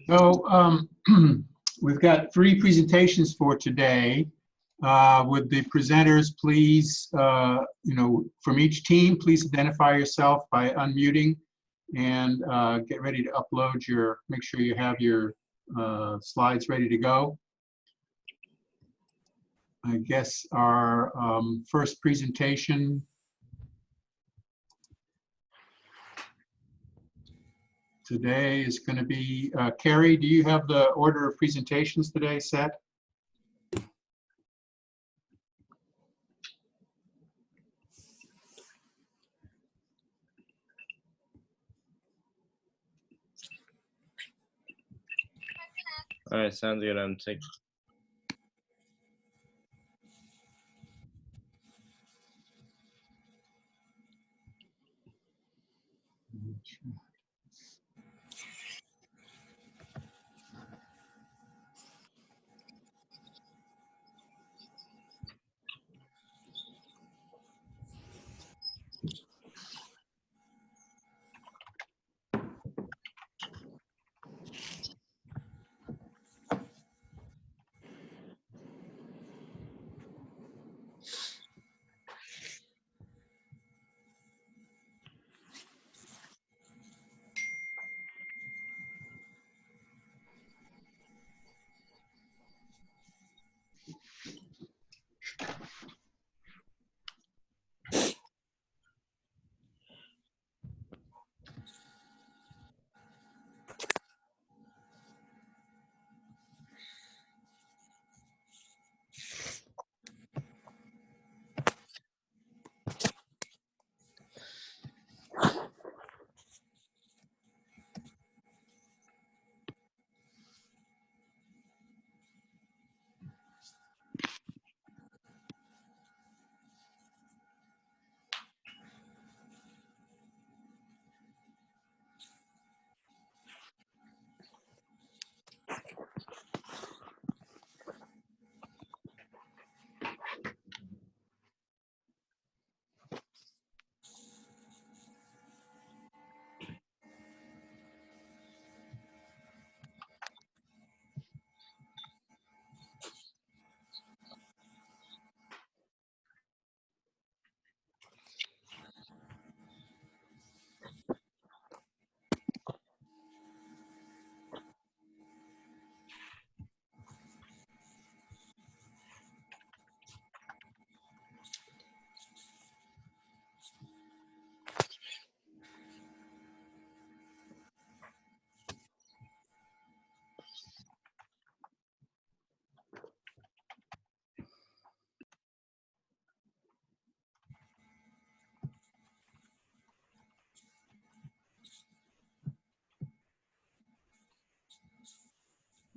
So we've got 3 presentations for today. Would the presenters please, from each team, please identify yourself by unmuting and get ready to upload make sure you have your slides ready to go. I guess our first presentation today is going to be, Carrie, do you have the order of presentations today set? All right, sounds good. I'm taking.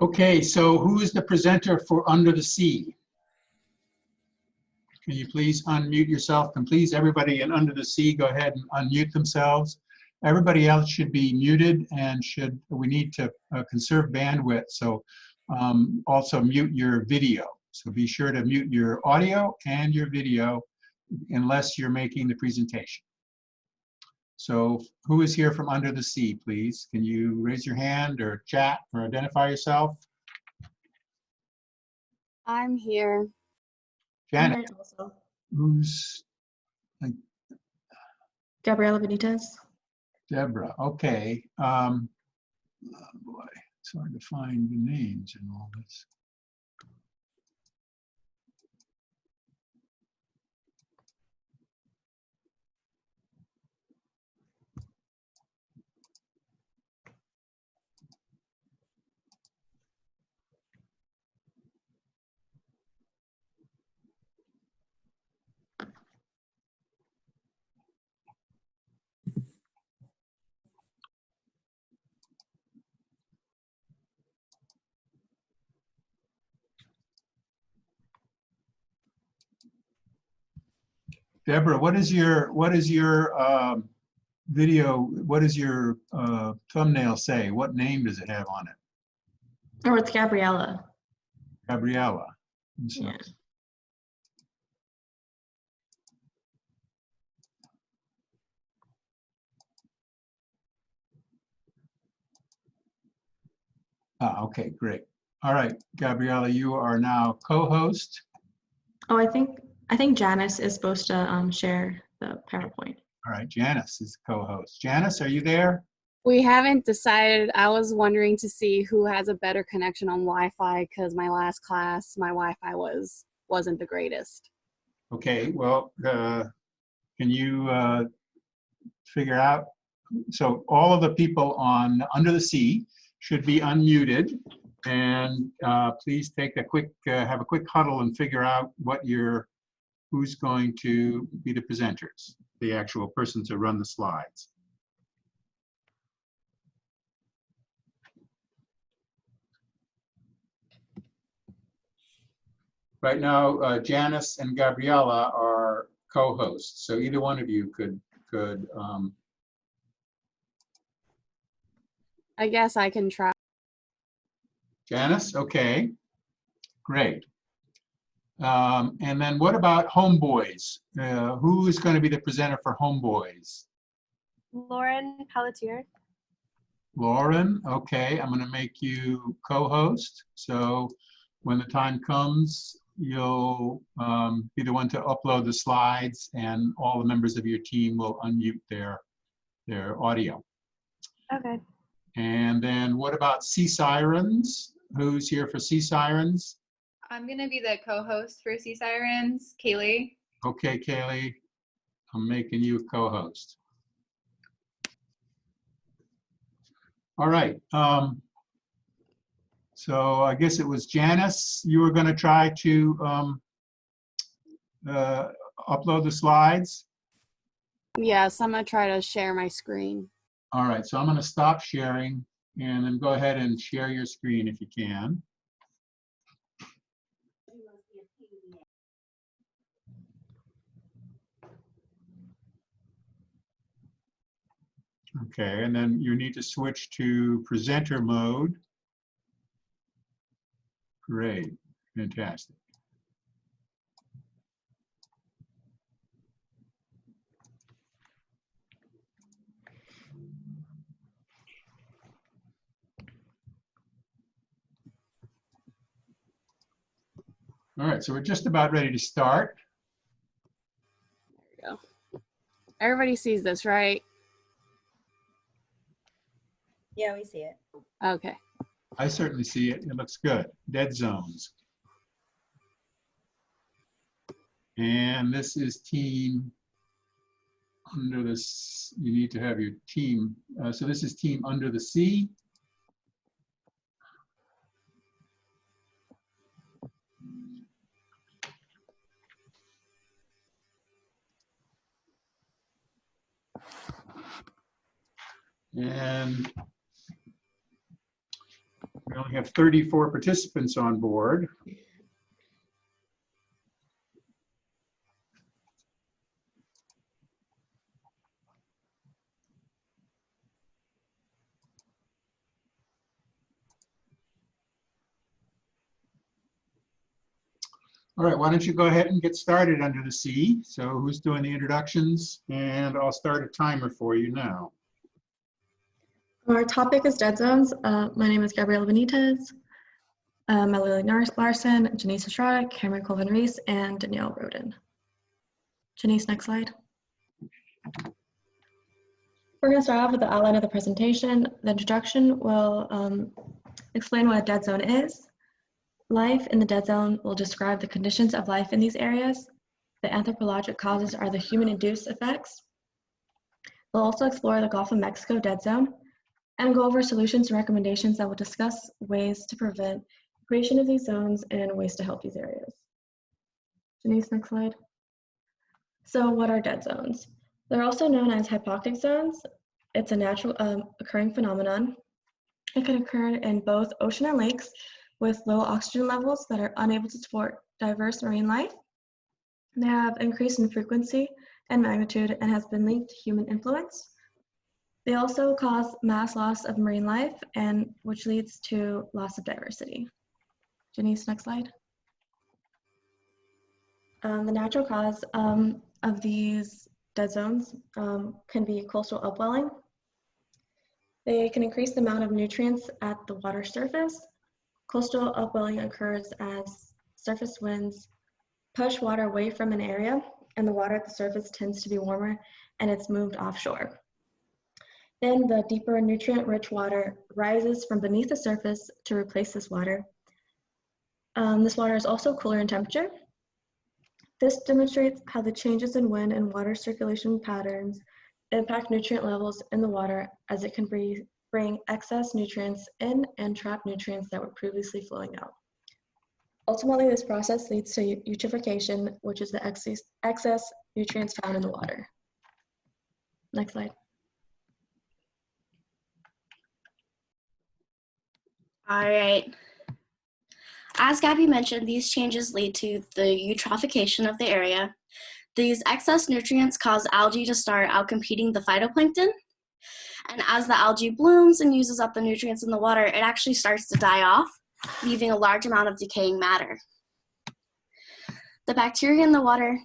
Okay, so who is the presenter for Under the Sea? Can you please unmute yourself? And please, everybody in Under the Sea, go ahead and unmute themselves. Everybody else should be muted and we need to conserve bandwidth. So also mute your video. So be sure to mute your audio and your video unless you're making the presentation. So who is here from Under the Sea, please? Can you raise your hand or chat or identify yourself? I'm here. Janet. I'm here also. Who's Gabriela Benitez. Deborah? Okay. Oh boy, it's hard to find the names in all this. Deborah, what is your video? What does your thumbnail say? What name does it have on it? Or it's Gabriela. Gabriela. So, Yeah. Okay, great. All right, Gabriella, you are now co-host. Oh, I think Janice is supposed to share the PowerPoint. All right, Janice is co-host. Janice, are you there? We haven't decided. I was wondering to see who has a better connection on Wi-Fi because my last class, my Wi-Fi wasn't the greatest. Okay, well, can you figure out? So all of the people on Under the Sea should be unmuted, and please take a quick, have a quick huddle and figure out who's going to be the presenters, the actual person to run the slides. Right now, Janice and Gabriella are co-hosts, so either one of you could I guess I can try. Janice, okay, great. And then what about Homeboys? Who is going to be the presenter for Homeboys? Lauren Pelletier. Lauren, okay, I'm going to make you co-host. So when the time comes, you'll be the one to upload the slides, and all the members of your team will unmute their audio. Okay. And then what about Sea Sirens? Who's here for Sea Sirens? I'm going to be the co-host for Sea Sirens, Kaylee. Okay, Kaylee, I'm making you a co-host. All right. So I guess it was Janice. You were going to try to upload the slides. Yes, I'm gonna try to share my screen. All right. So I'm going to stop sharing, and then go ahead and share your screen if you can. Okay, and then you need to switch to presenter mode. Great, fantastic. All right, so we're just about ready to start. There we go. Everybody sees this, right? Yeah, we see it. Okay. I certainly see it. It looks good. Dead zones. And this is team under this. You need to have your team. So this is team Under the Sea. And we only have 34 participants on board. All right, why don't you go ahead and get started Under the Sea? So who's doing the introductions? And I'll start a timer for you now. Our topic is dead zones. My name is Gabriela Benitez, Melody Larson, Janice Estrada, Cameron Colvin Reese, and Danielle Roden. Janice, next slide. We're going to start off with the outline of the presentation. The introduction will explain what a dead zone is. Life in the dead zone will describe the conditions of life in these areas. The anthropologic causes are the human-induced effects. We'll also explore the Gulf of Mexico dead zone and go over solutions and recommendations that will discuss ways to prevent creation of these zones and ways to help these areas. Janice, next slide. So what are dead zones? They're also known as hypoxic zones. It's a natural occurring phenomenon. It can occur in both ocean and lakes with low oxygen levels that are unable to support diverse marine life. They have increased in frequency and magnitude and has been linked to human influence. They also cause mass loss of marine life, and which leads to loss of diversity. Janice, next slide. The natural cause of these dead zones can be coastal upwelling. They can increase the amount of nutrients at the water surface. Coastal upwelling occurs as surface winds push water away from an area, and the water at the surface tends to be warmer and it's moved offshore. Then the deeper nutrient-rich water rises from beneath the surface to replace this water. This water is also cooler in temperature. This demonstrates how the changes in wind and water circulation patterns impact nutrient levels in the water, as it can bring excess nutrients in and trap nutrients that were previously flowing out. Ultimately, this process leads to eutrophication, which is the excess nutrients found in the water. Next slide. All right. As Gabby mentioned, these changes lead to the eutrophication of the area. These excess nutrients cause algae to start outcompeting the phytoplankton. And as the algae blooms and uses up the nutrients in the water, it actually starts to die off, leaving a large amount of decaying matter. The bacteria in the water,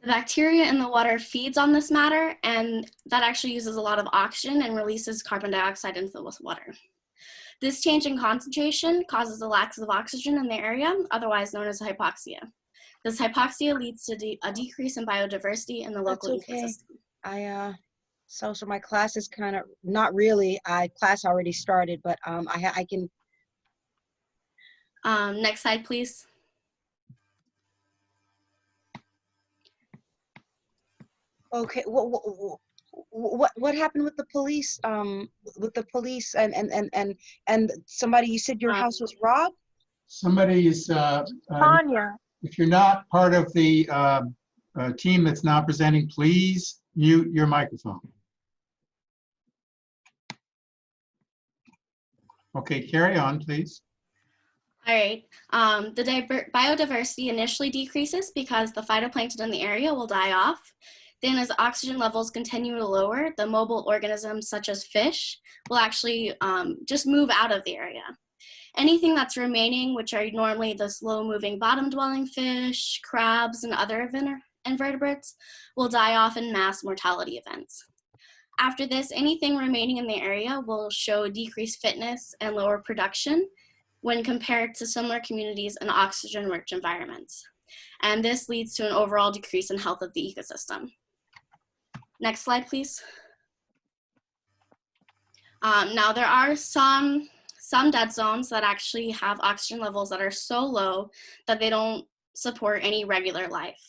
The bacteria in the water feeds on this matter, and that actually uses a lot of oxygen and releases carbon dioxide into the water. This change in concentration causes a lack of oxygen in the area, otherwise known as hypoxia. This hypoxia leads to a decrease in biodiversity in the local ecosystem. So my class is kind of, not really, class already started, but I can. Next slide, please. Okay, what happened with the police? With the police and somebody, you said your house was robbed? Somebody is, Tanya. if you're not part of the team that's now presenting, please mute your microphone. Okay, carry on, please. All right. The biodiversity initially decreases because the phytoplankton in the area will die off. Then as oxygen levels continue to lower, the mobile organisms such as fish will actually just move out of the area. Anything that's remaining, which are normally the slow-moving bottom-dwelling fish, crabs, and other invertebrates, will die off in mass mortality events. After this, anything remaining in the area will show decreased fitness and lower production when compared to similar communities in oxygen-rich environments. And this leads to an overall decrease in health of the ecosystem. Next slide, please. Now, there are some dead zones that actually have oxygen levels that are so low that they don't support any regular life.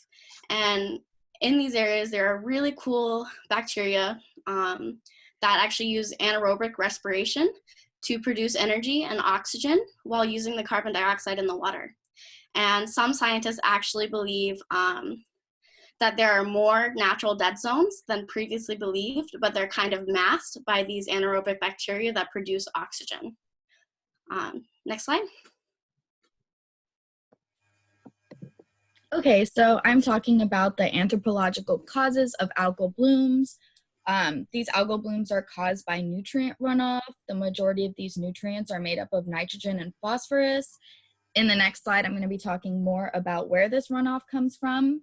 And in these areas, there are really cool bacteria that actually use anaerobic respiration to produce energy and oxygen while using the carbon dioxide in the water. And some scientists actually believe that there are more natural dead zones than previously believed, but they're kind of masked by these anaerobic bacteria that produce oxygen. Next slide. Okay, so I'm talking about the anthropological causes of algal blooms. These algal blooms are caused by nutrient runoff. The majority of these nutrients are made up of nitrogen and phosphorus. In the next slide, I'm going to be talking more about where this runoff comes from.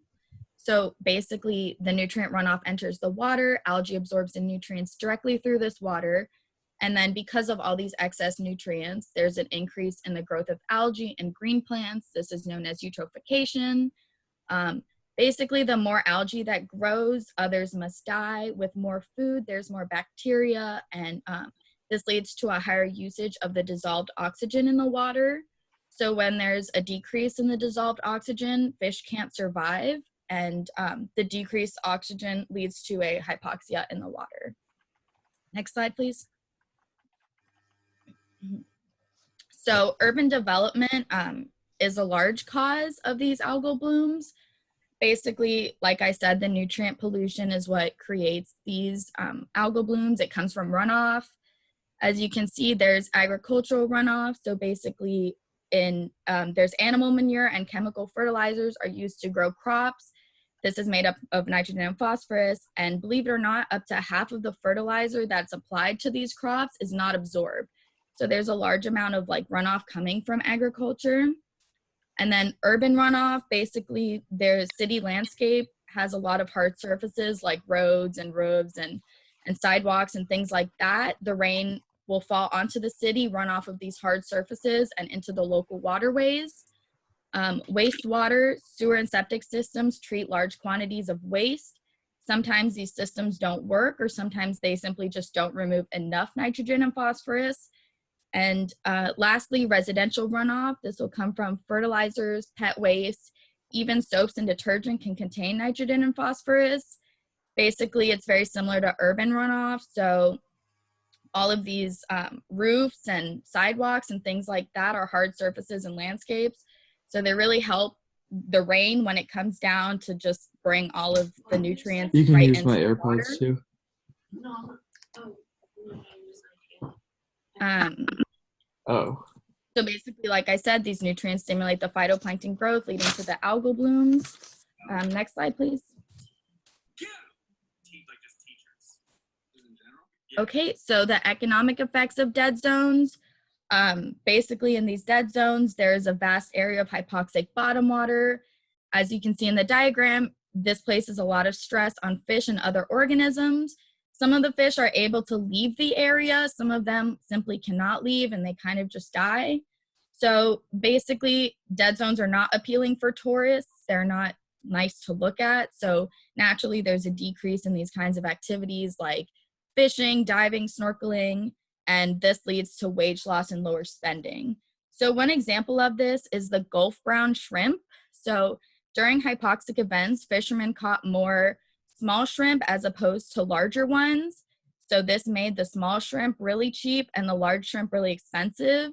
So basically, the nutrient runoff enters the water, algae absorbs the nutrients directly through this water, and then because of all these excess nutrients, there's an increase in the growth of algae and green plants. This is known as eutrophication. Basically, the more algae that grows, others must die. With more food, there's more bacteria, and this leads to a higher usage of the dissolved oxygen in the water. So when there's a decrease in the dissolved oxygen, fish can't survive, and the decreased oxygen leads to a hypoxia in the water. Next slide, please. So urban development is a large cause of these algal blooms. Basically, like I said, the nutrient pollution is what creates these algal blooms. It comes from runoff. As you can see, there's agricultural runoff. So basically, there's animal manure and chemical fertilizers are used to grow crops. This is made up of nitrogen and phosphorus. And believe it or not, up to half of the fertilizer that's applied to these crops is not absorbed. So there's a large amount of runoff coming from agriculture. And then urban runoff, basically their city landscape has a lot of hard surfaces like roads and roofs and sidewalks and things like that. The rain will fall onto the city, run off of these hard surfaces and into the local waterways. Wastewater, sewer and septic systems treat large quantities of waste. Sometimes these systems don't work, or sometimes they simply just don't remove enough nitrogen and phosphorus. And lastly, residential runoff. This will come from fertilizers, pet waste, even soaps and detergent can contain nitrogen and phosphorus. Basically, it's very similar to urban runoff. So all of these roofs and sidewalks and things like that are hard surfaces and landscapes. So they really help the rain when it comes down to just bring all of the nutrients. You can right use into my the AirPods water. too. Oh. So basically, like I said, these nutrients stimulate the phytoplankton growth, leading to the algal blooms. Next slide, please. Okay, so the economic effects of dead zones. Basically, in these dead zones, there is a vast area of hypoxic bottom water. As you can see in the diagram, this places a lot of stress on fish and other organisms. Some of the fish are able to leave the area. Some of them simply cannot leave and they kind of just die. So basically, dead zones are not appealing for tourists. They're not nice to look at. So naturally, there's a decrease in these kinds of activities like fishing, diving, snorkeling, and this leads to wage loss and lower spending. So one example of this is the Gulf brown shrimp. So during hypoxic events, fishermen caught more small shrimp as opposed to larger ones. So this made the small shrimp really cheap and the large shrimp really expensive.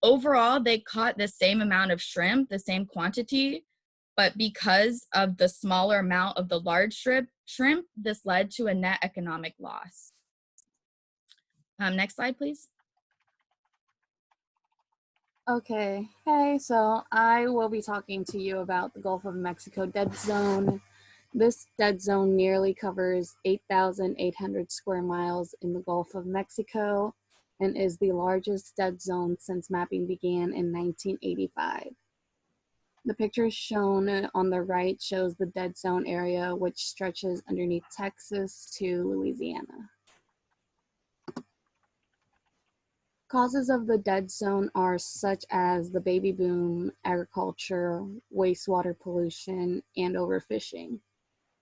Overall, they caught the same amount of shrimp, the same quantity, but because of the smaller amount of the large shrimp, this led to a net economic loss. Next slide, please. Okay, hey, so I will be talking to you about the Gulf of Mexico dead zone. This dead zone nearly covers 8,800 square miles in the Gulf of Mexico and is the largest dead zone since mapping began in 1985. The picture shown on the right shows the dead zone area, which stretches underneath Texas to Louisiana. Causes of the dead zone are such as the baby boom, agriculture, wastewater pollution, and overfishing.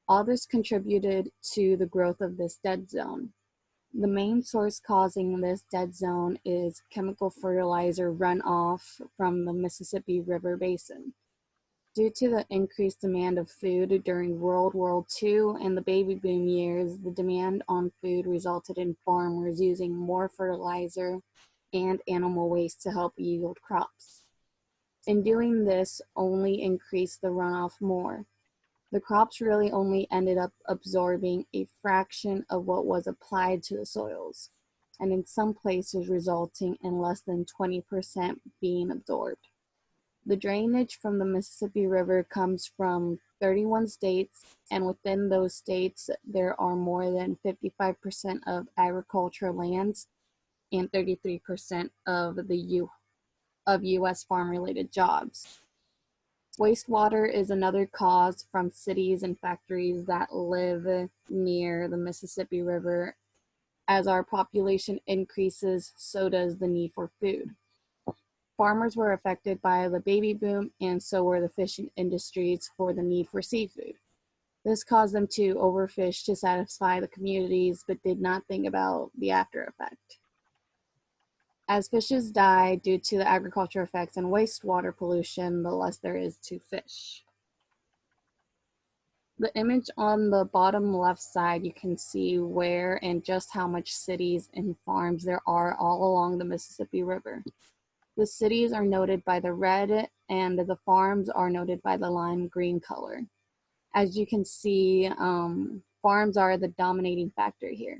All this contributed to the growth of this dead zone. The main source causing this dead zone is chemical fertilizer runoff from the Mississippi River Basin. Due to the increased demand of food during World War II and the baby boom years, the demand on food resulted in farmers using more fertilizer and animal waste to help yield crops. In doing this, only increased the runoff more. The crops really only ended up absorbing a fraction of what was applied to the soils, and in some places resulting in less than 20% being absorbed. The drainage from the Mississippi River comes from 31 states, and within those states, there are more than 55% of agricultural lands and 33% of U.S. farm-related jobs. Wastewater is another cause from cities and factories that live near the Mississippi River. As our population increases, so does the need for food. Farmers were affected by the baby boom, and so were the fishing industries for the need for seafood. This caused them to overfish to satisfy the communities, but did not think about the after effect. As fishes die due to the agriculture effects and wastewater pollution, the less there is to fish. The image on the bottom left side, you can see where and just how much cities and farms there are all along the Mississippi River. The cities are noted by the red and the farms are noted by the lime green color. As you can see, farms are the dominating factor here.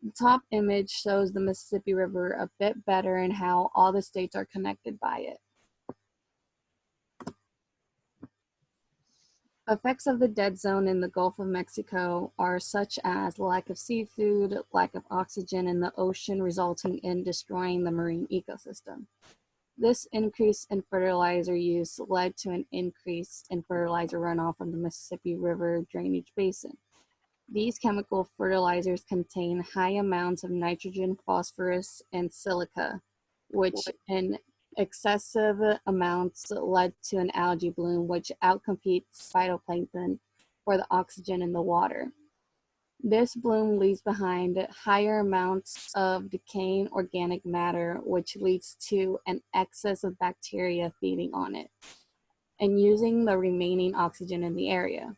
The top image shows the Mississippi River a bit better and how all the states are connected by it. Effects of the dead zone in the Gulf of Mexico are such as lack of seafood, lack of oxygen in the ocean resulting in destroying the marine ecosystem. This increase in fertilizer use led to an increase in fertilizer runoff from the Mississippi River drainage basin. These chemical fertilizers contain high amounts of nitrogen, phosphorus, and silica, which in excessive amounts led to an algae bloom, which outcompetes phytoplankton for the oxygen in the water. This bloom leaves behind higher amounts of decaying organic matter, which leads to an excess of bacteria feeding on it and using the remaining oxygen in the area.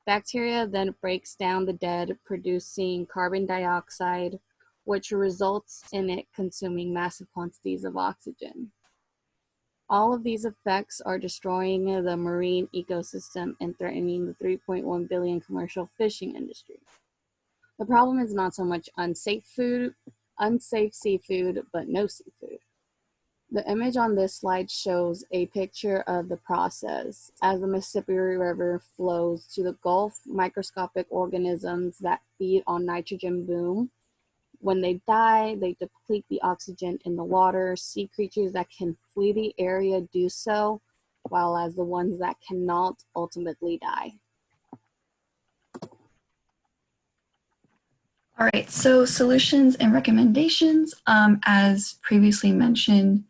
Bacteria then breaks down the dead, producing carbon dioxide, which results in it consuming massive quantities of oxygen. All of these effects are destroying the marine ecosystem and threatening the 3.1 billion commercial fishing industry. The problem is not so much unsafe seafood, but no seafood. The image on this slide shows a picture of the process. As the Mississippi River flows to the Gulf, microscopic organisms that feed on nitrogen boom. When they die, they deplete the oxygen in the water. Sea creatures that can flee the area do so, while as the ones that cannot ultimately die. All right, so solutions and recommendations. As previously mentioned,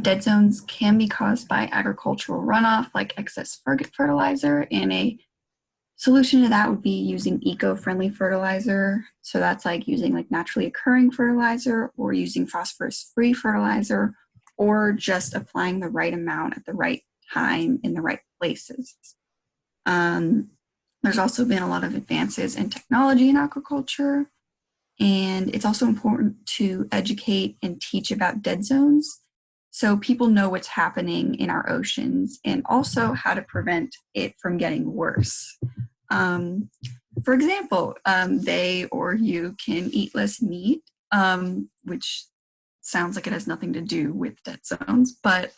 dead zones can be caused by agricultural runoff like excess fertilizer, and a solution to that would be using eco-friendly fertilizer. So that's like using like naturally occurring fertilizer or using phosphorus-free fertilizer, or just applying the right amount at the right time in the right places. There's also been a lot of advances in technology in aquaculture, and it's also important to educate and teach about dead zones so people know what's happening in our oceans and also how to prevent it from getting worse. For example, they or you can eat less meat, which sounds like it has nothing to do with dead zones, but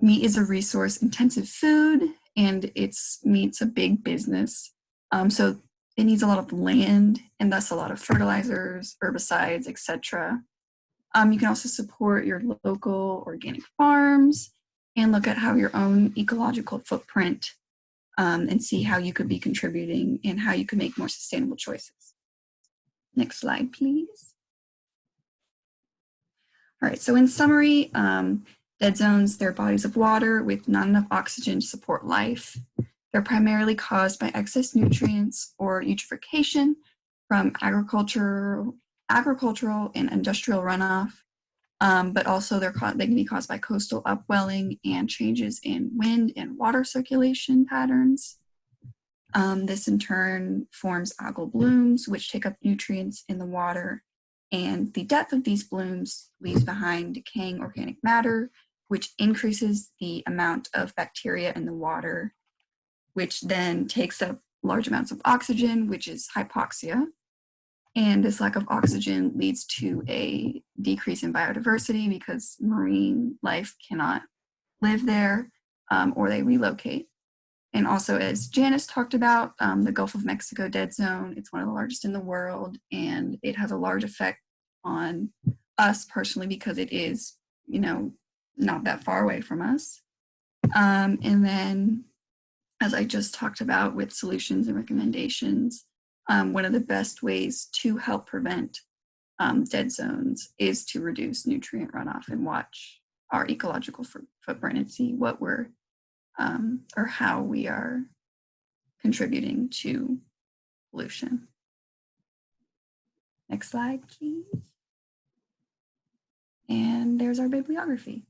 meat is a resource-intensive food, and meat's a big business. So it needs a lot of land and thus a lot of fertilizers, herbicides, etc. You can also support your local organic farms and look at how your own ecological footprint and see how you could be contributing and how you could make more sustainable choices. Next slide, please. All right, so in summary, dead zones, they're bodies of water with not enough oxygen to support life. They're primarily caused by excess nutrients or eutrophication from agricultural and industrial runoff, but also they can be caused by coastal upwelling and changes in wind and water circulation patterns. This in turn forms algal blooms, which take up nutrients in the water, and the death of these blooms leaves behind decaying organic matter, which increases the amount of bacteria in the water, which then takes up large amounts of oxygen, which is hypoxia. And this lack of oxygen leads to a decrease in biodiversity because marine life cannot live there or they relocate. And also, as Janice talked about, the Gulf of Mexico dead zone, it's one of the largest in the world, and it has a large effect on us personally because it is, not that far away from us. And then, as I just talked about with solutions and recommendations, one of the best ways to help prevent dead zones is to reduce nutrient runoff and watch our ecological footprint and see what we're or how we are contributing to pollution. Next slide, please. And there's our bibliography.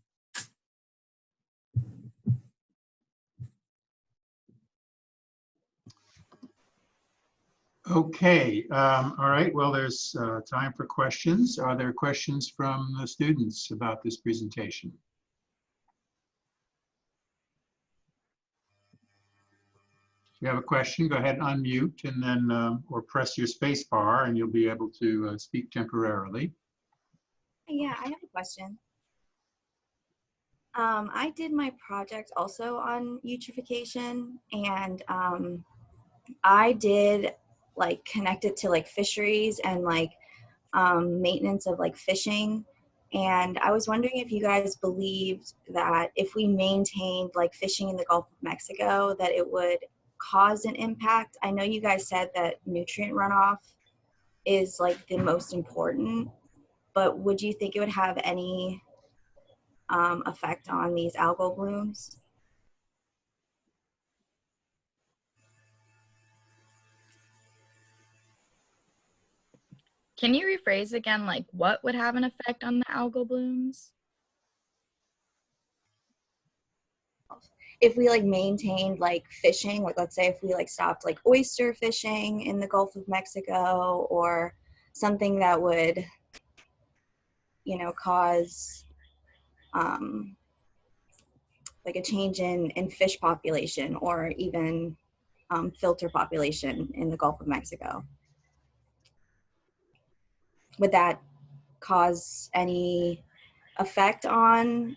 Okay, all right, well, there's time for questions. Are there questions from the students about this presentation? If you have a question, go ahead and unmute and then, or press your space bar and you'll be able to speak temporarily. Yeah, I have a question. I did my project also on eutrophication, and I did connect it to fisheries and maintenance of fishing. And I was wondering if you guys believed that if we maintained like fishing in the Gulf of Mexico, that it would cause an impact. I know you guys said that nutrient runoff is like the most important, but would you think it would have any effect on these algal blooms? Can you rephrase again, like what would have an effect on the algal blooms? If we like maintained like fishing, like let's say if we like stopped like oyster fishing in the Gulf of Mexico, or something that would, you know, cause like a change in fish population, or even filter population in the Gulf of Mexico. Would that cause any effect on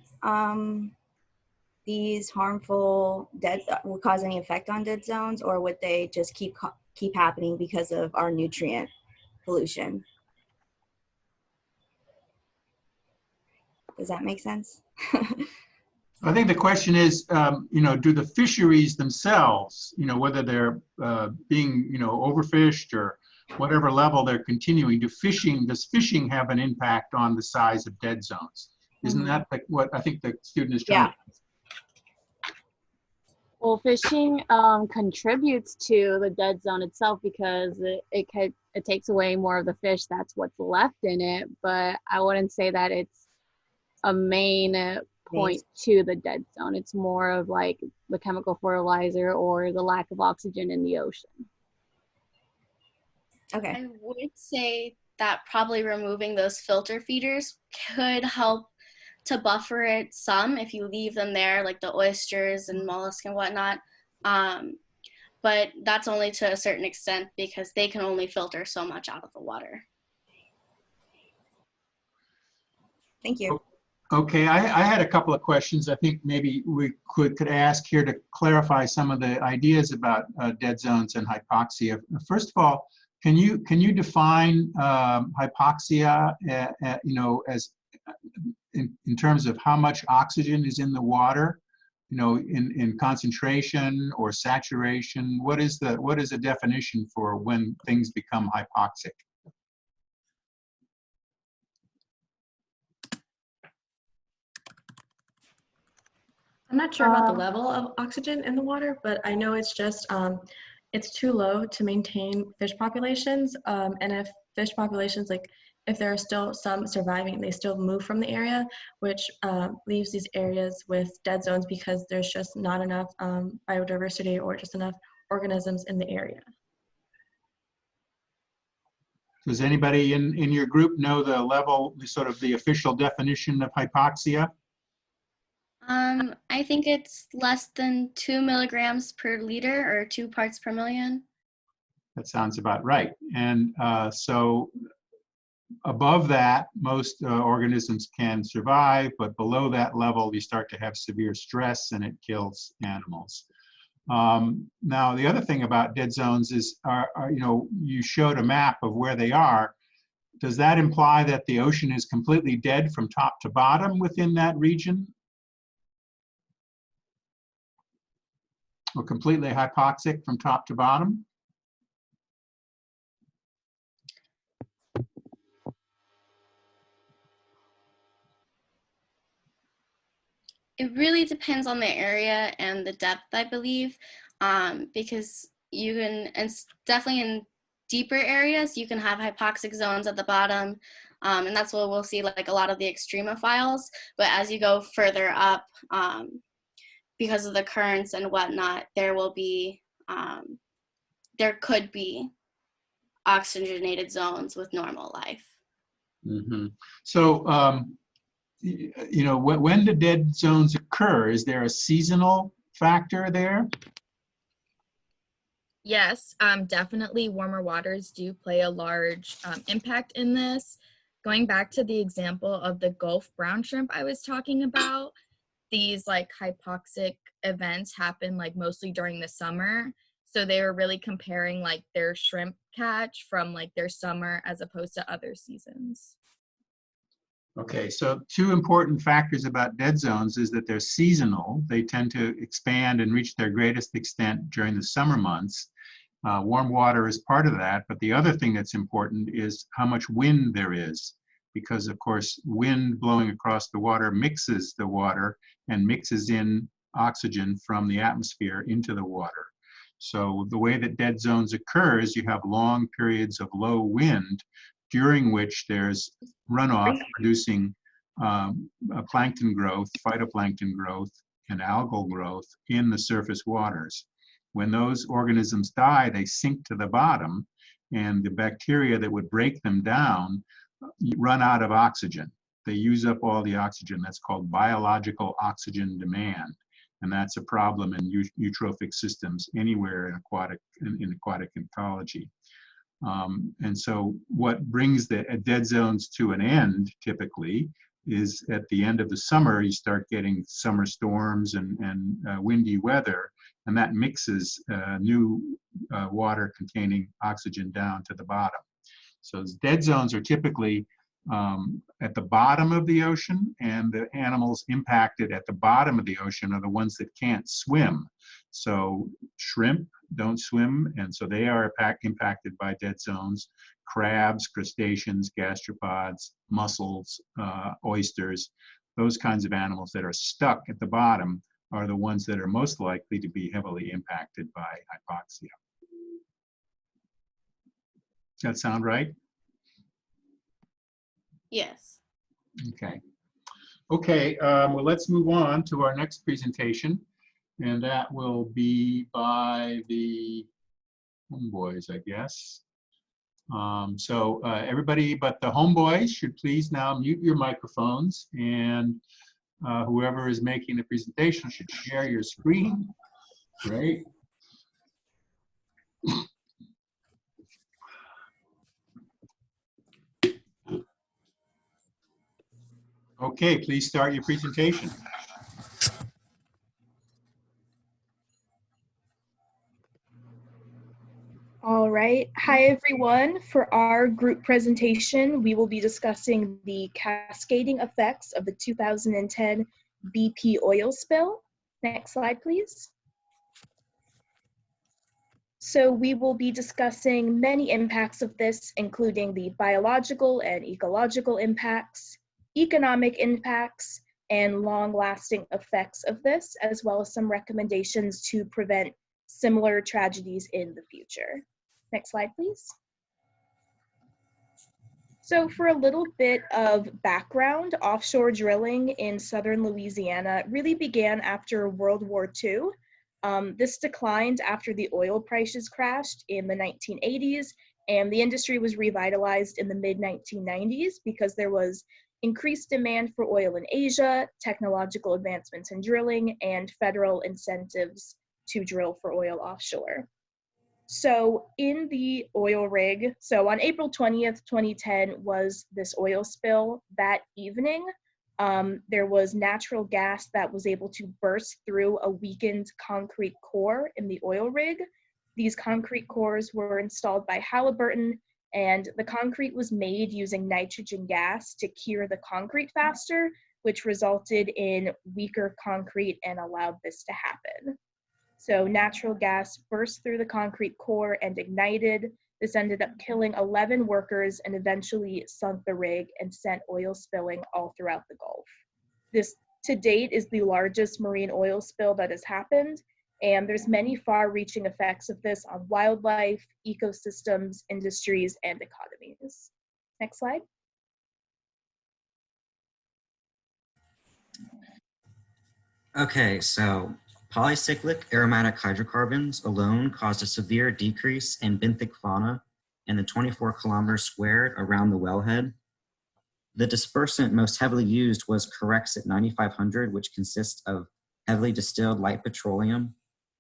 these harmful would cause any effect on dead zones, or would they just keep happening because of our nutrient pollution? Does that make sense? I think the question is, you know, do the fisheries themselves, you know, whether they're being, you know, overfished or whatever level they're continuing, does fishing have an impact on the size of dead zones? Isn't that what I think the student is trying to? Well, fishing contributes to the dead zone itself because it takes away more of the fish. That's what's left in it. But I wouldn't say that it's a main point to the dead zone. It's more of like the chemical fertilizer or the lack of oxygen in the ocean. Okay. I would say that probably removing those filter feeders could help to buffer it some if you leave them there, like the oysters and mollusks and whatnot. But that's only to a certain extent because they can only filter so much out of the water. Thank you. Okay, I had a couple of questions. I think maybe we could ask here to clarify some of the ideas about dead zones and hypoxia. First of all, can you define hypoxia, you know, as in terms of how much oxygen is in the water, you know, in concentration or saturation? What is the definition for when things become hypoxic? I'm not sure about the level of oxygen in the water, but I know it's just, it's too low to maintain fish populations. And if fish populations, like if there are still some surviving, they still move from the area, which leaves these areas with dead zones because there's just not enough biodiversity or just enough organisms in the area. Does anybody in your group know the level, sort of the official definition of hypoxia? I think it's less than 2 milligrams per liter or 2 parts per million. That sounds about right. And so above that, most organisms can survive, but below that level, you start to have severe stress and it kills animals. Now, the other thing about dead zones is, you know, you showed a map of where they are. Does that imply that the ocean is completely dead from top to bottom within that region? Or completely hypoxic from top to bottom? It really depends on the area and the depth, I believe, because you can, and definitely in deeper areas, you can have hypoxic zones at the bottom, and that's what we'll see, like a lot of the extremophiles. But as you go further up, because of the currents and whatnot, there will be, there could be oxygenated zones with normal life. Mm-hmm. So, you know, when do dead zones occur? Is there a seasonal factor there? Yes, definitely warmer waters do play a large impact in this. Going back to the example of the Gulf brown shrimp I was talking about, these like hypoxic events happen like mostly during the summer. So they were really comparing like their shrimp catch from like their summer as opposed to other seasons. Okay, so two important factors about dead zones is that they're seasonal. They tend to expand and reach their greatest extent during the summer months. Warm water is part of that, but the other thing that's important is how much wind there is, because of course wind blowing across the water mixes the water and mixes in oxygen from the atmosphere into the water. So the way that dead zones occur is you have long periods of low wind during which there's runoff producing plankton growth, phytoplankton growth, and algal growth in the surface waters. When those organisms die, they sink to the bottom, and the bacteria that would break them down run out of oxygen. They use up all the oxygen. That's called biological oxygen demand. And that's a problem in eutrophic systems anywhere in aquatic ecology. And so what brings the dead zones to an end typically is at the end of the summer, you start getting summer storms and windy weather, and that mixes new water containing oxygen down to the bottom. So dead zones are typically at the bottom of the ocean, and the animals impacted at the bottom of the ocean are the ones that can't swim. So shrimp don't swim, and so they are impacted by dead zones. Crabs, crustaceans, gastropods, mussels, oysters, those kinds of animals that are stuck at the bottom are the ones that are most likely to be heavily impacted by hypoxia. Does that sound right? Yes. Okay. Okay, well, let's move on to our next presentation, and that will be by the Buoys, I guess. So everybody but the homeboys should please now mute your microphones, and whoever is making the presentation should share your screen. Great. Okay, please start your presentation. All right. Hi, everyone. For our group presentation, we will be discussing the cascading effects of the 2010 BP oil spill. Next slide, please. So we will be discussing many impacts of this, including the biological and ecological impacts, economic impacts, and long-lasting effects of this, as well as some recommendations to prevent similar tragedies in the future. Next slide, please. So for a little bit of background, offshore drilling in southern Louisiana really began after World War II. This declined after the oil prices crashed in the 1980s, and the industry was revitalized in the mid-1990s because there was increased demand for oil in Asia, technological advancements in drilling, and federal incentives to drill for oil offshore. So in the oil rig, so on April 20th, 2010 was this oil spill. That evening, there was natural gas that was able to burst through a weakened concrete core in the oil rig. These concrete cores were installed by Halliburton, and the concrete was made using nitrogen gas to cure the concrete faster, which resulted in weaker concrete and allowed this to happen. So natural gas burst through the concrete core and ignited. This ended up killing 11 workers and eventually sunk the rig and sent oil spilling all throughout the Gulf. This, to date, is the largest marine oil spill that has happened, and there's many far-reaching effects of this on wildlife, ecosystems, industries, and economies. Next slide. Okay, so polycyclic aromatic hydrocarbons alone caused a severe decrease in benthic fauna in the 24 kilometers squared around the wellhead. The dispersant most heavily used was Corexit 9500, which consists of heavily distilled light petroleum.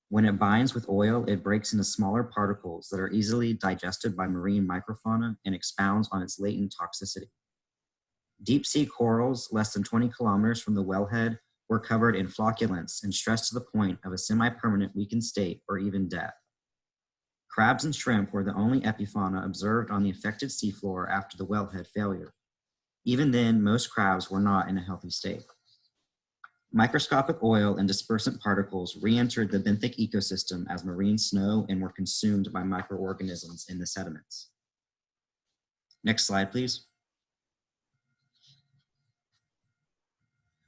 When it binds with oil, it breaks into smaller particles that are easily digested by marine microfauna and expounds on its latent toxicity. Deep sea corals less than 20 kilometers from the wellhead were covered in flocculants and stressed to the point of a semi-permanent weakened state or even death. Crabs and shrimp were the only epifauna observed on the affected seafloor after the wellhead failure. Even then, most crabs were not in a healthy state. Microscopic oil and dispersant particles re-entered the benthic ecosystem as marine snow and were consumed by microorganisms in the sediments. Next slide, please.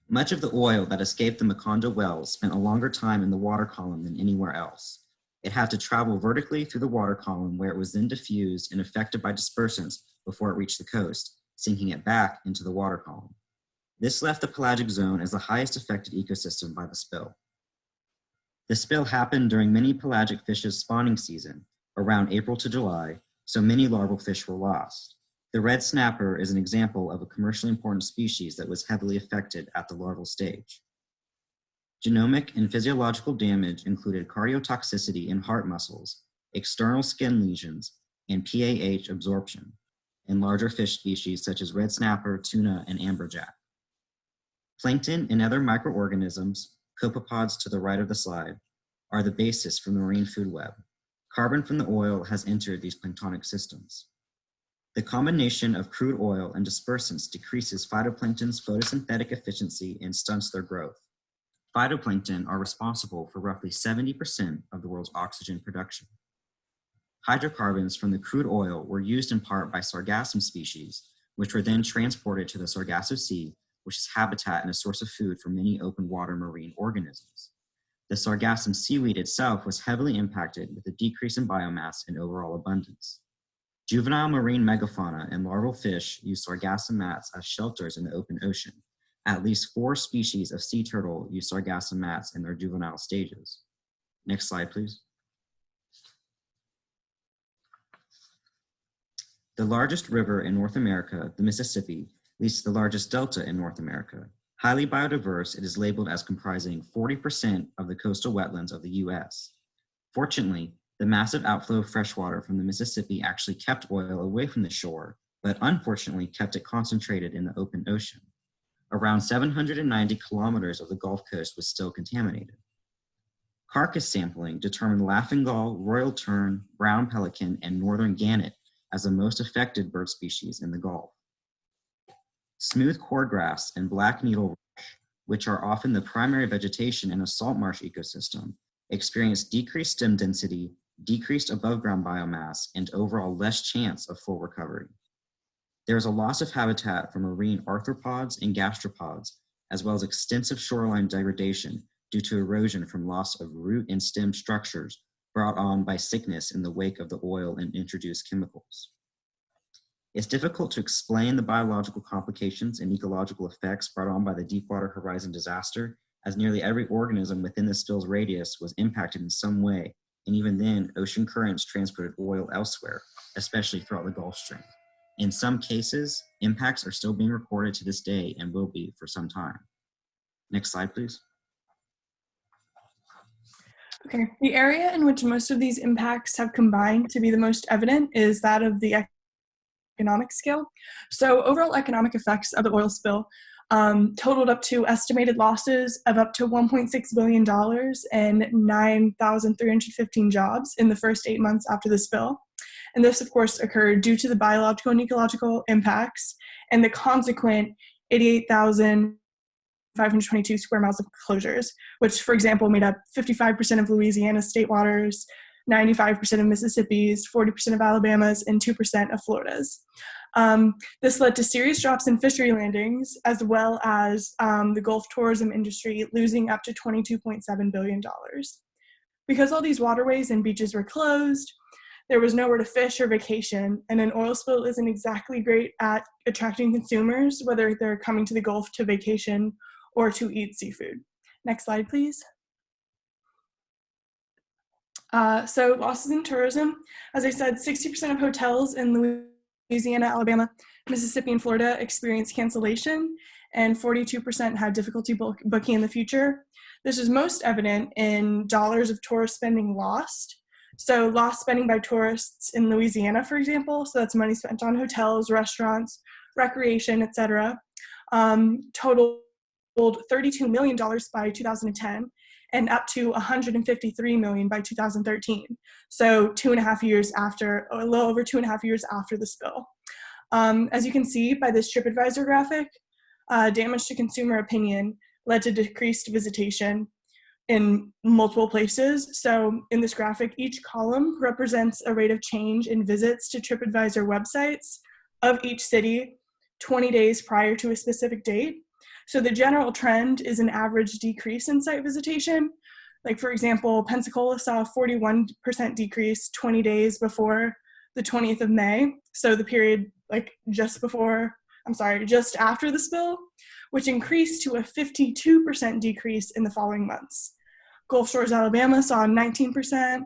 Much of the oil that escaped the Macondo wells spent a longer time in the water column than anywhere else. It had to travel vertically through the water column where it was then diffused and affected by dispersants before it reached the coast, sinking it back into the water column. This left the pelagic zone as the highest affected ecosystem by the spill. The spill happened during many pelagic fish's spawning season, around April to July, so many larval fish were lost. The red snapper is an example of a commercially important species that was heavily affected at the larval stage. Genomic and physiological damage included cardiotoxicity in heart muscles, external skin lesions, and PAH absorption in larger fish species such as red snapper, tuna, and amberjack. Plankton and other microorganisms, copepods to the right of the slide, are the basis for the marine food web. Carbon from the oil has entered these planktonic systems. The combination of crude oil and dispersants decreases phytoplankton's photosynthetic efficiency and stunts their growth. Phytoplankton are responsible for roughly 70% of the world's oxygen production. Hydrocarbons from the crude oil were used in part by sargassum species, which were then transported to the Sargasso Sea, which is habitat and a source of food for many open water marine organisms. The sargassum seaweed itself was heavily impacted with a decrease in biomass and overall abundance. Juvenile marine megafauna and larval fish use sargassum mats as shelters in the open ocean. At least 4 species of sea turtle use sargassum mats in their juvenile stages. Next slide, please. The largest river in North America, the Mississippi, leads to the largest delta in North America. Highly biodiverse, it is labeled as comprising 40% of the coastal wetlands of the US. Fortunately, the massive outflow of freshwater from the Mississippi actually kept oil away from the shore, but unfortunately kept it concentrated in the open ocean. Around 790 kilometers of the Gulf Coast was still contaminated. Carcass sampling determined laughing gull, royal tern, brown pelican, and northern gannet as the most affected bird species in the Gulf. Smooth cordgrass and black needle rush, which are often the primary vegetation in a salt marsh ecosystem, experienced decreased stem density, decreased above ground biomass, and overall less chance of full recovery. There is a loss of habitat for marine arthropods and gastropods, as well as extensive shoreline degradation due to erosion from loss of root and stem structures brought on by sickness in the wake of the oil and introduced chemicals. It's difficult to explain the biological complications and ecological effects brought on by the Deepwater Horizon disaster, as nearly every organism within the spill's radius was impacted in some way, and even then, ocean currents transported oil elsewhere, especially throughout the Gulf Stream. In some cases, impacts are still being recorded to this day and will be for some time. Next slide, please. Okay, the area in which most of these impacts have combined to be the most evident is that of the economic scale. So overall economic effects of the oil spill totaled up to estimated losses of up to $1.6 billion and 9,315 jobs in the first 8 months after the spill. And this, of course, occurred due to the biological and ecological impacts and the consequent 88,522 square miles of closures, which, for example, made up 55% of Louisiana's state waters, 95% of Mississippi's, 40% of Alabama's, and 2% of Florida's. This led to serious drops in fishery landings, as well as the Gulf tourism industry losing up to $22.7 billion. Because all these waterways and beaches were closed, there was nowhere to fish or vacation, and an oil spill isn't exactly great at attracting consumers, whether they're coming to the Gulf to vacation or to eat seafood. Next slide, please. So losses in tourism. As I said, 60% of hotels in Louisiana, Alabama, Mississippi, and Florida experienced cancellation, and 42% had difficulty booking in the future. This is most evident in dollars of tourist spending lost. So lost spending by tourists in Louisiana, for example, so that's money spent on hotels, restaurants, recreation, etc., totaled $32 million by 2010 and up to $153 million by 2013. So 2.5 years after, or a little over 2.5 years after the spill. As you can see by this TripAdvisor graphic, damage to consumer opinion led to decreased visitation in multiple places. So in this graphic, each column represents a rate of change in visits to TripAdvisor websites of each city 20 days prior to a specific date. So the general trend is an average decrease in site visitation. Like for example, Pensacola saw a 41% decrease 20 days before the 20th of May. So the period like just after the spill, which increased to a 52% decrease in the following months. Gulf Shores, Alabama saw a 19%,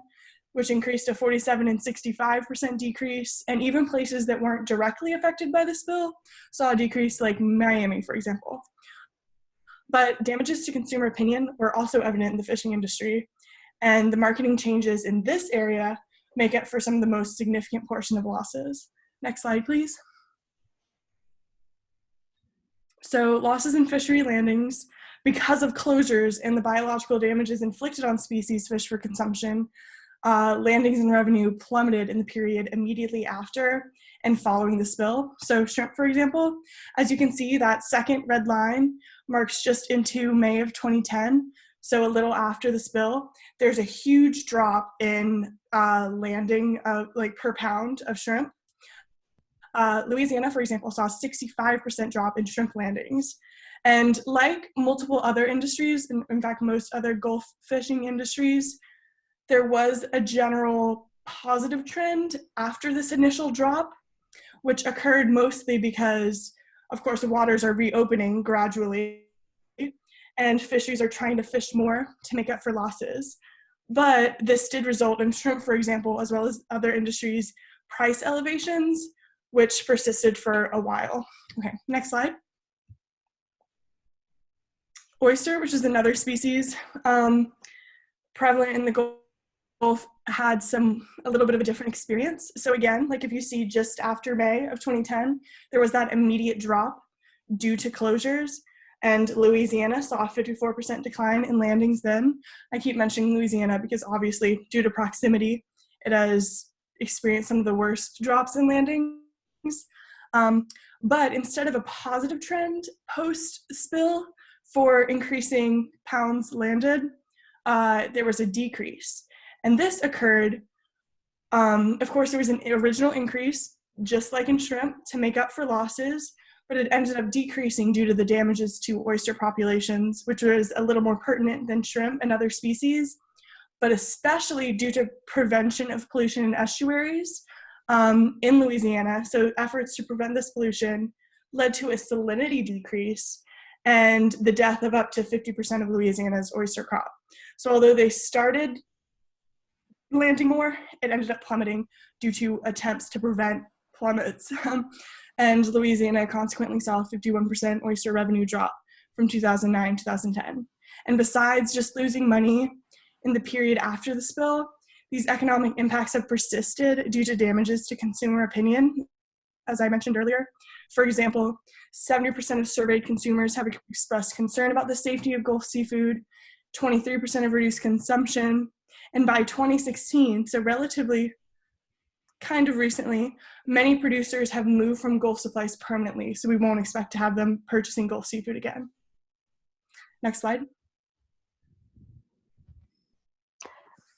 which increased to 47 and 65% decrease. And even places that weren't directly affected by the spill saw a decrease, like Miami, for example. But damages to consumer opinion were also evident in the fishing industry. And the marketing changes in this area make up for some of the most significant portion of losses. Next slide, please. So losses in fishery landings because of closures and the biological damages inflicted on species fished for consumption, landings and revenue plummeted in the period immediately after and following the spill. So shrimp, for example, as you can see, that second red line marks just into May of 2010. So a little after the spill, there's a huge drop in landing like per pound of shrimp. Louisiana, for example, saw a 65% drop in shrimp landings. And like multiple other industries, in fact, most other Gulf fishing industries, there was a general positive trend after this initial drop, which occurred mostly because, of course, the waters are reopening gradually and fisheries are trying to fish more to make up for losses. But this did result in shrimp, for example, as well as other industries, price elevations, which persisted for a while. Okay, next slide. Oyster, which is another species prevalent in the Gulf, had a little bit of a different experience. So again, like if you see just after May of 2010, there was that immediate drop due to closures, and Louisiana saw a 54% decline in landings then. I keep mentioning Louisiana because obviously due to proximity, it has experienced some of the worst drops in landings. But instead of a positive trend post-spill for increasing pounds landed, there was a decrease. And this occurred, of course, there was an original increase, just like in shrimp, to make up for losses, but it ended up decreasing due to the damages to oyster populations, which was a little more pertinent than shrimp and other species, but especially due to prevention of pollution in estuaries in Louisiana. So efforts to prevent this pollution led to a salinity decrease and the death of up to 50% of Louisiana's oyster crop. So although they started landing more, it ended up plummeting due to attempts to prevent plummets. And Louisiana consequently saw a 51% oyster revenue drop from 2009 to 2010. And besides just losing money in the period after the spill, these economic impacts have persisted due to damages to consumer opinion, as I mentioned earlier. For example, 70% of surveyed consumers have expressed concern about the safety of Gulf seafood, 23% have reduced consumption, and by 2016, so relatively kind of recently, many producers have moved from Gulf supplies permanently, so we won't expect to have them purchasing Gulf seafood again. Next slide.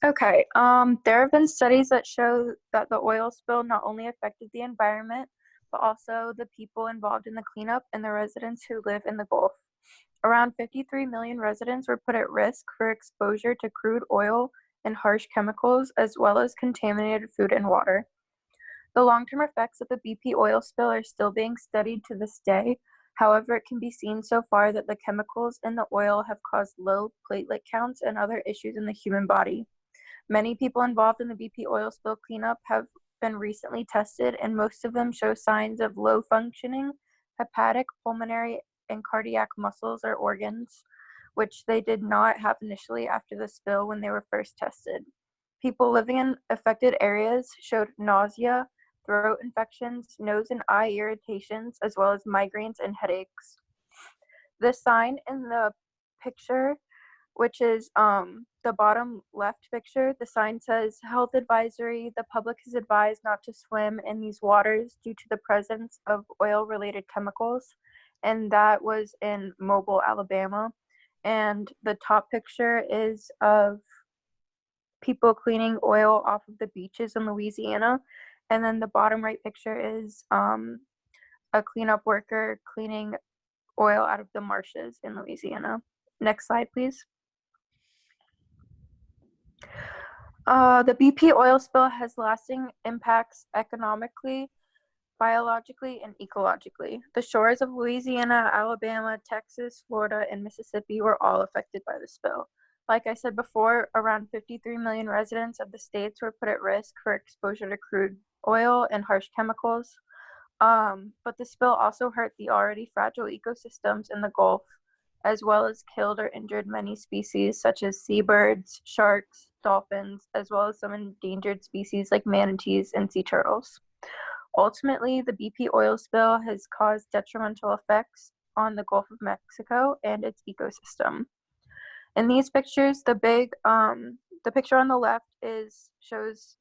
Okay, there have been studies that show that the oil spill not only affected the environment, but also the people involved in the cleanup and the residents who live in the Gulf. Around 53 million residents were put at risk for exposure to crude oil and harsh chemicals, as well as contaminated food and water. The long-term effects of the BP oil spill are still being studied to this day. However, it can be seen so far that the chemicals in the oil have caused low platelet counts and other issues in the human body. Many people involved in the BP oil spill cleanup have been recently tested, and most of them show signs of low functioning hepatic, pulmonary, and cardiac muscles or organs, which they did not have initially after the spill when they were first tested. People living in affected areas showed nausea, throat infections, nose and eye irritations, as well as migraines and headaches. The sign in the picture which is the bottom left picture. The sign says, "Health advisory, the public is advised not to swim in these waters due to the presence of oil-related chemicals." And that was in Mobile, Alabama. And the top picture is of people cleaning oil off of the beaches in Louisiana. And then the bottom right picture is a cleanup worker cleaning oil out of the marshes in Louisiana. Next slide, please. The BP oil spill has lasting impacts economically, biologically, and ecologically. The shores of Louisiana, Alabama, Texas, Florida, and Mississippi were all affected by the spill. Like I said before, around 53 million residents of the states were put at risk for exposure to crude oil and harsh chemicals. But the spill also hurt the already fragile ecosystems in the Gulf, as well as killed or injured many species such as seabirds, sharks, dolphins, as well as some endangered species like manatees and sea turtles. Ultimately, the BP oil spill has caused detrimental effects on the Gulf of Mexico and its ecosystem. In these pictures, the picture on the left shows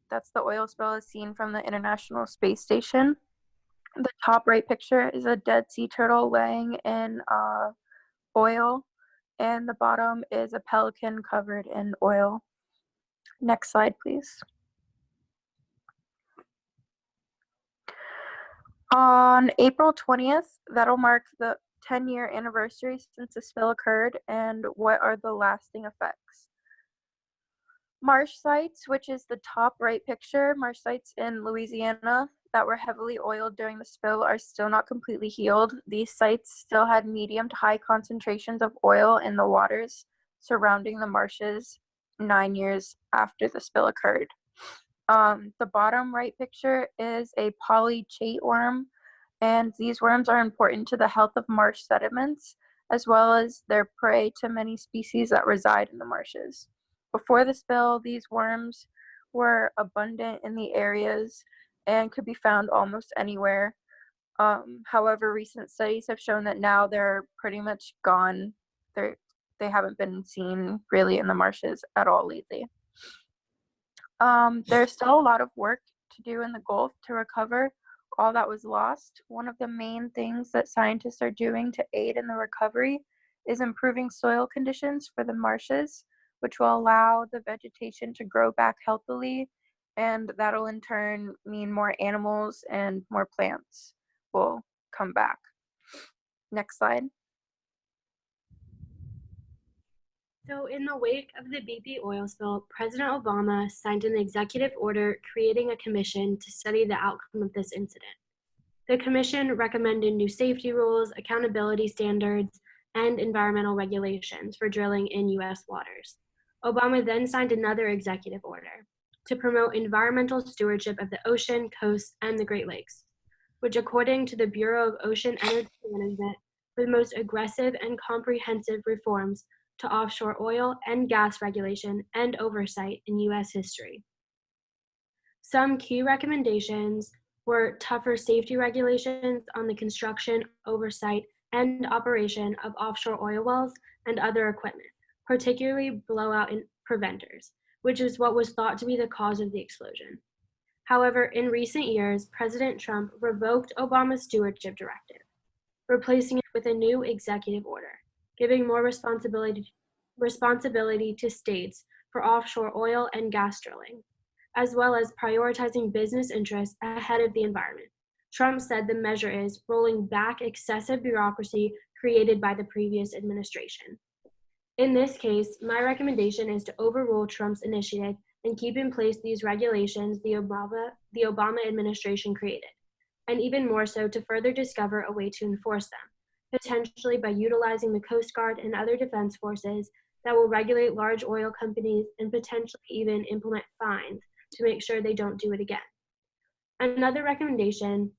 that's the oil spill as seen from the International Space Station. The top right picture is a dead sea turtle laying in oil, and the bottom is a pelican covered in oil. Next slide, please. On April 20th, that'll mark the 10-year anniversary since the spill occurred, and what are the lasting effects? Marsh sites, which is the top right picture, marsh sites in Louisiana that were heavily oiled during the spill are still not completely healed. These sites still had medium to high concentrations of oil in the waters surrounding the marshes 9 years after the spill occurred. The bottom right picture is a polychaete worm, and these worms are important to the health of marsh sediments, as well as their prey to many species that reside in the marshes. Before the spill, these worms were abundant in the areas and could be found almost anywhere. However, recent studies have shown that now they're pretty much gone. They haven't been seen really in the marshes at all lately. There's still a lot of work to do in the Gulf to recover all that was lost. One of the main things that scientists are doing to aid in the recovery is improving soil conditions for the marshes, which will allow the vegetation to grow back healthily, and that'll in turn mean more animals and more plants will come back. Next slide. So in the wake of the BP oil spill, President Obama signed an executive order creating a commission to study the outcome of this incident. The commission recommended new safety rules, accountability standards, and environmental regulations for drilling in U.S. waters. Obama then signed another executive order to promote environmental stewardship of the ocean, coast, and the Great Lakes, which according to the Bureau of Ocean Energy Management, were the most aggressive and comprehensive reforms to offshore oil and gas regulation and oversight in U.S. history. Some key recommendations were tougher safety regulations on the construction, oversight, and operation of offshore oil wells and other equipment, particularly blowout preventers, which is what was thought to be the cause of the explosion. However, in recent years, President Trump revoked Obama's stewardship directive, replacing it with a new executive order, giving more responsibility to states for offshore oil and gas drilling, as well as prioritizing business interests ahead of the environment. Trump said the measure is rolling back excessive bureaucracy created by the previous administration. In this case, my recommendation is to overrule Trump's initiative and keep in place these regulations the Obama administration created, and even more so to further discover a way to enforce them, potentially by utilizing the Coast Guard and other defense forces that will regulate large oil companies and potentially even implement fines to make sure they don't do it again. Another recommendation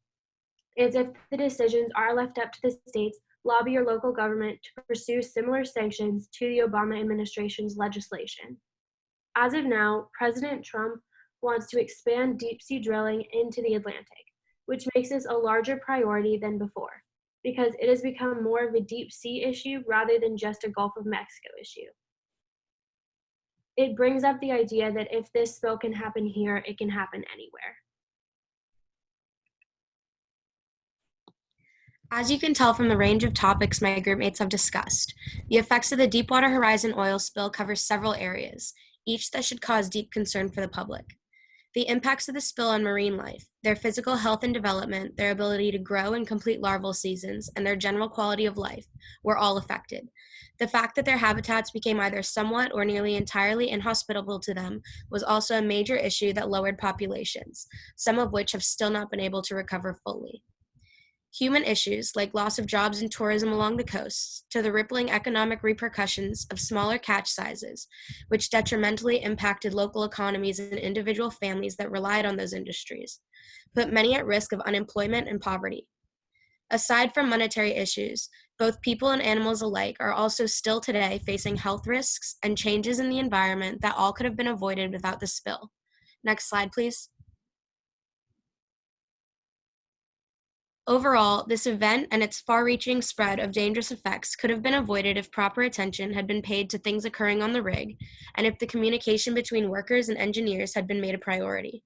is if the decisions are left up to the states, lobby your local government to pursue similar sanctions to the Obama administration's legislation. As of now, President Trump wants to expand deep sea drilling into the Atlantic, which makes this a larger priority than before, because it has become more of a deep sea issue rather than just a Gulf of Mexico issue. It brings up the idea that if this spill can happen here, it can happen anywhere. As you can tell from the range of topics my groupmates have discussed, the effects of the Deepwater Horizon oil spill cover several areas, each that should cause deep concern for the public. The impacts of the spill on marine life, their physical health and development, their ability to grow and complete larval seasons, and their general quality of life were all affected. The fact that their habitats became either somewhat or nearly entirely inhospitable to them was also a major issue that lowered populations, some of which have still not been able to recover fully. Human issues like loss of jobs and tourism along the coasts, to the rippling economic repercussions of smaller catch sizes, which detrimentally impacted local economies and individual families that relied on those industries, put many at risk of unemployment and poverty. Aside from monetary issues, both people and animals alike are also still today facing health risks and changes in the environment that all could have been avoided without the spill. Next slide, please. Overall, this event and its far-reaching spread of dangerous effects could have been avoided if proper attention had been paid to things occurring on the rig, and if the communication between workers and engineers had been made a priority.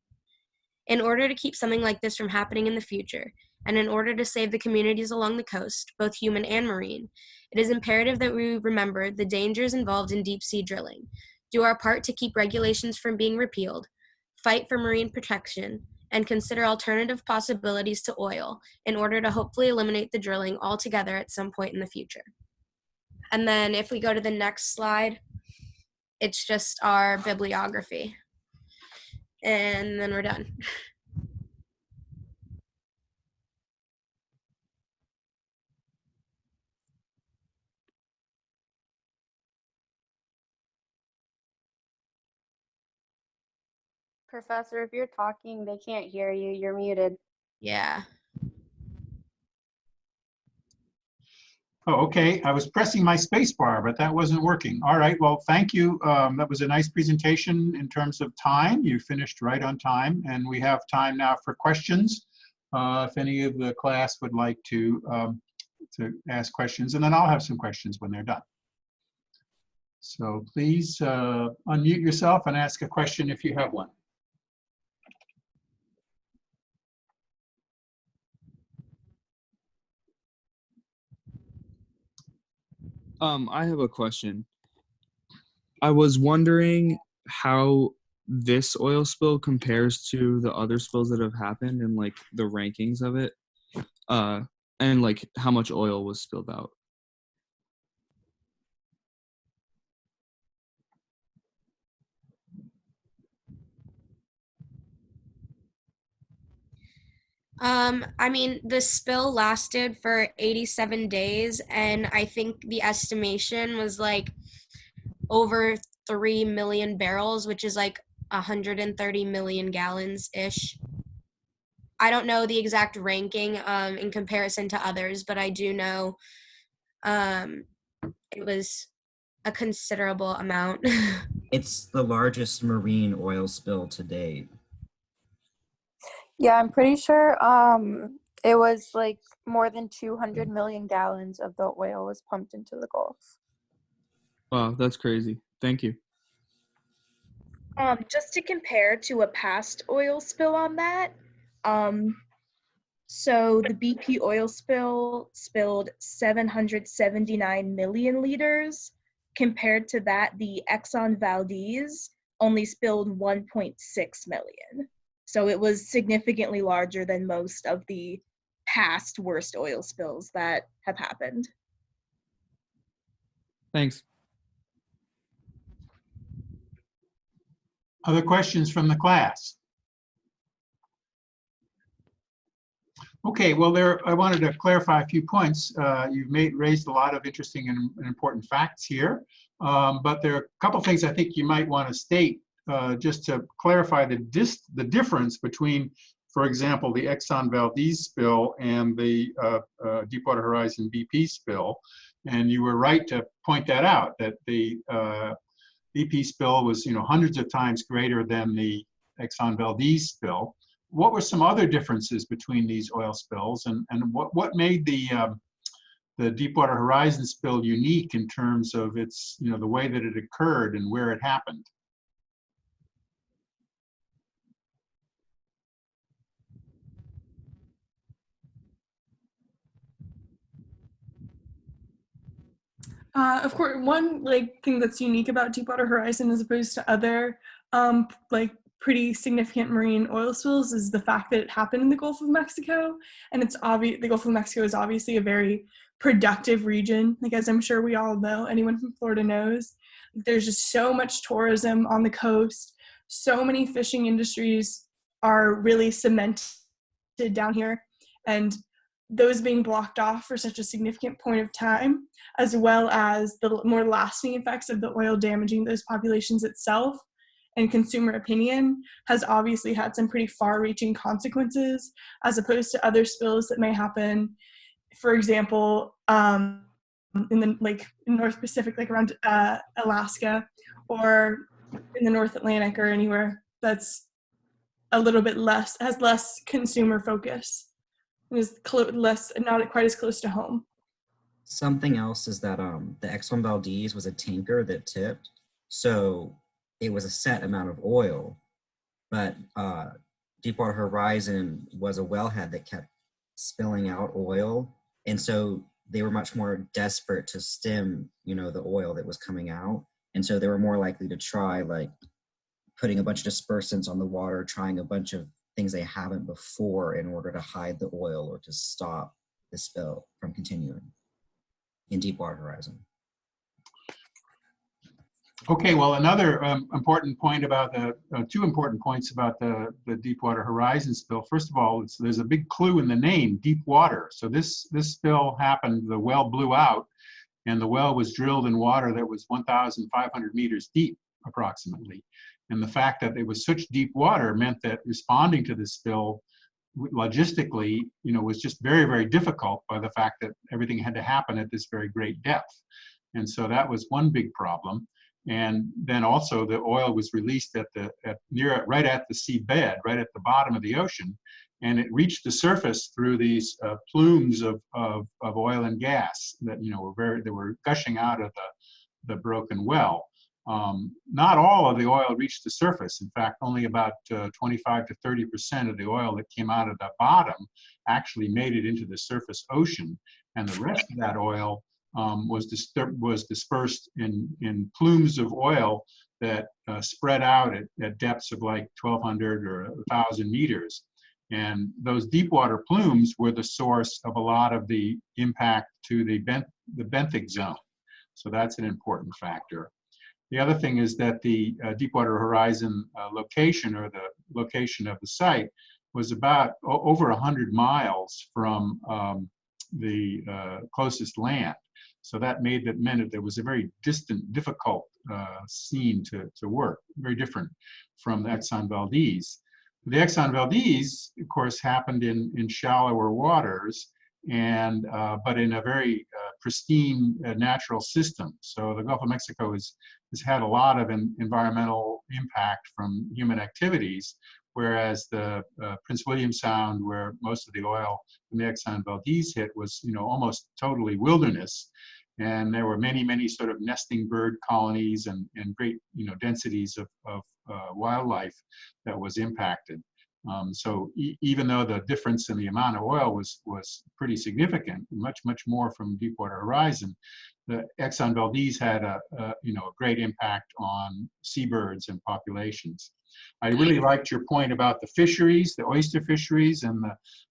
In order to keep something like this from happening in the future, and in order to save the communities along the coast, both human and marine, it is imperative that we remember the dangers involved in deep-sea drilling, do our part to keep regulations from being repealed, fight for marine protection, and consider alternative possibilities to oil in order to hopefully eliminate the drilling altogether at some point in the future. And then if we go to the next slide, it's just our bibliography. And then we're done. Professor, if you're talking, they can't hear you. You're muted. Yeah. Oh, okay. I was pressing my space bar, but that wasn't working. All right. Well, thank you. That was a nice presentation in terms of time. You finished right on time, and we have time now for questions. If any of the class would like to ask questions, and then I'll have some questions when they're done. So please unmute yourself and ask a question if you have one. I have a question. I was wondering how this oil spill compares to the other spills that have happened and like the rankings of it, and like how much oil was spilled out. I mean, the spill lasted for 87 days, and I think the estimation was like over 3 million barrels, which is like 130 million gallons-ish. I don't know the exact ranking in comparison to others, but I do know it was a considerable amount. It's the largest marine oil spill to date. Yeah, I'm pretty sure it was like more than 200 million gallons of the oil was pumped into the Gulf. Wow, that's crazy. Thank you. Just to compare to a past oil spill on that, so the BP oil spill spilled 779 million liters. Compared to that, the Exxon Valdez only spilled 1.6 million. So it was significantly larger than most of the past worst oil spills that have happened. Thanks. Other questions from the class? Okay, well, I wanted to clarify a few points. You've raised a lot of interesting and important facts here, but there are a couple things I think you might want to state just to clarify the difference between, for example, the Exxon Valdez spill and the Deepwater Horizon BP spill. And you were right to point that out, that the BP spill was, hundreds of times greater than the Exxon Valdez spill. What were some other differences between these oil spills, and what made the the Deepwater Horizon spill unique in terms of its, the way that it occurred and where it happened? Of course, one thing that's unique about Deepwater Horizon as opposed to other pretty significant marine oil spills is the fact that it happened in the Gulf of Mexico, and it's obvious the Gulf of Mexico is obviously a very productive region. As I'm sure we all know, anyone from Florida knows, there's just so much tourism on the coast. So many fishing industries are really cemented down here, and those being blocked off for such a significant point of time, as well as the more lasting effects of the oil damaging those populations itself and consumer opinion, has obviously had some pretty far-reaching consequences, as opposed to other spills that may happen, for example, in the North Pacific, around Alaska, or in the North Atlantic, or anywhere that's a little bit less, has less consumer focus. Is not quite as close to home. Something else is that the Exxon Valdez was a tanker that tipped, so it was a set amount of oil, but Deepwater Horizon was a wellhead that kept spilling out oil, and so they were much more desperate to stem, the oil that was coming out, and so they were more likely to try putting a bunch of dispersants on the water, trying a bunch of things they haven't before in order to hide the oil or to stop the spill from continuing in Deepwater Horizon. Okay, well, another important point about two important points about the Deepwater Horizon spill. First of all, there's a big clue in the name, deep water. So this spill happened, the well blew out, and the well was drilled in water that was 1,500 meters deep, approximately. And the fact that it was such deep water meant that responding to this spill logistically, was just very, very difficult by the fact that everything had to happen at this very great depth. And so that was one big problem. And then also the oil was released right at the seabed, right at the bottom of the ocean, and it reached the surface through these plumes of oil and gas that were gushing out of the broken well. Not all of the oil reached the surface. In fact, only about 25 to 30% of the oil that came out of the bottom actually made it into the surface ocean, and the rest of that oil was dispersed in plumes of oil that spread out at depths of 1,200 or 1,000 meters. And those deep water plumes were the source of a lot of the impact to the benthic zone. So that's an important factor. The other thing is that the Deepwater Horizon location, or the location of the site, was about over 100 miles from the closest land. So that meant that there was a very distant, difficult scene to work, very different from the Exxon Valdez. The Exxon Valdez, of course, happened in shallower waters, and but in a very pristine natural system. So the Gulf of Mexico has had a lot of environmental impact from human activities, whereas the Prince William Sound, where most of the oil from the Exxon Valdez hit, was almost totally wilderness. And there were many, many sort of nesting bird colonies and great densities of wildlife that was impacted. So even though the difference in the amount of oil was pretty significant, much more from Deepwater Horizon, the Exxon Valdez had a great impact on seabirds and populations. I really liked your point about the fisheries, the oyster fisheries, and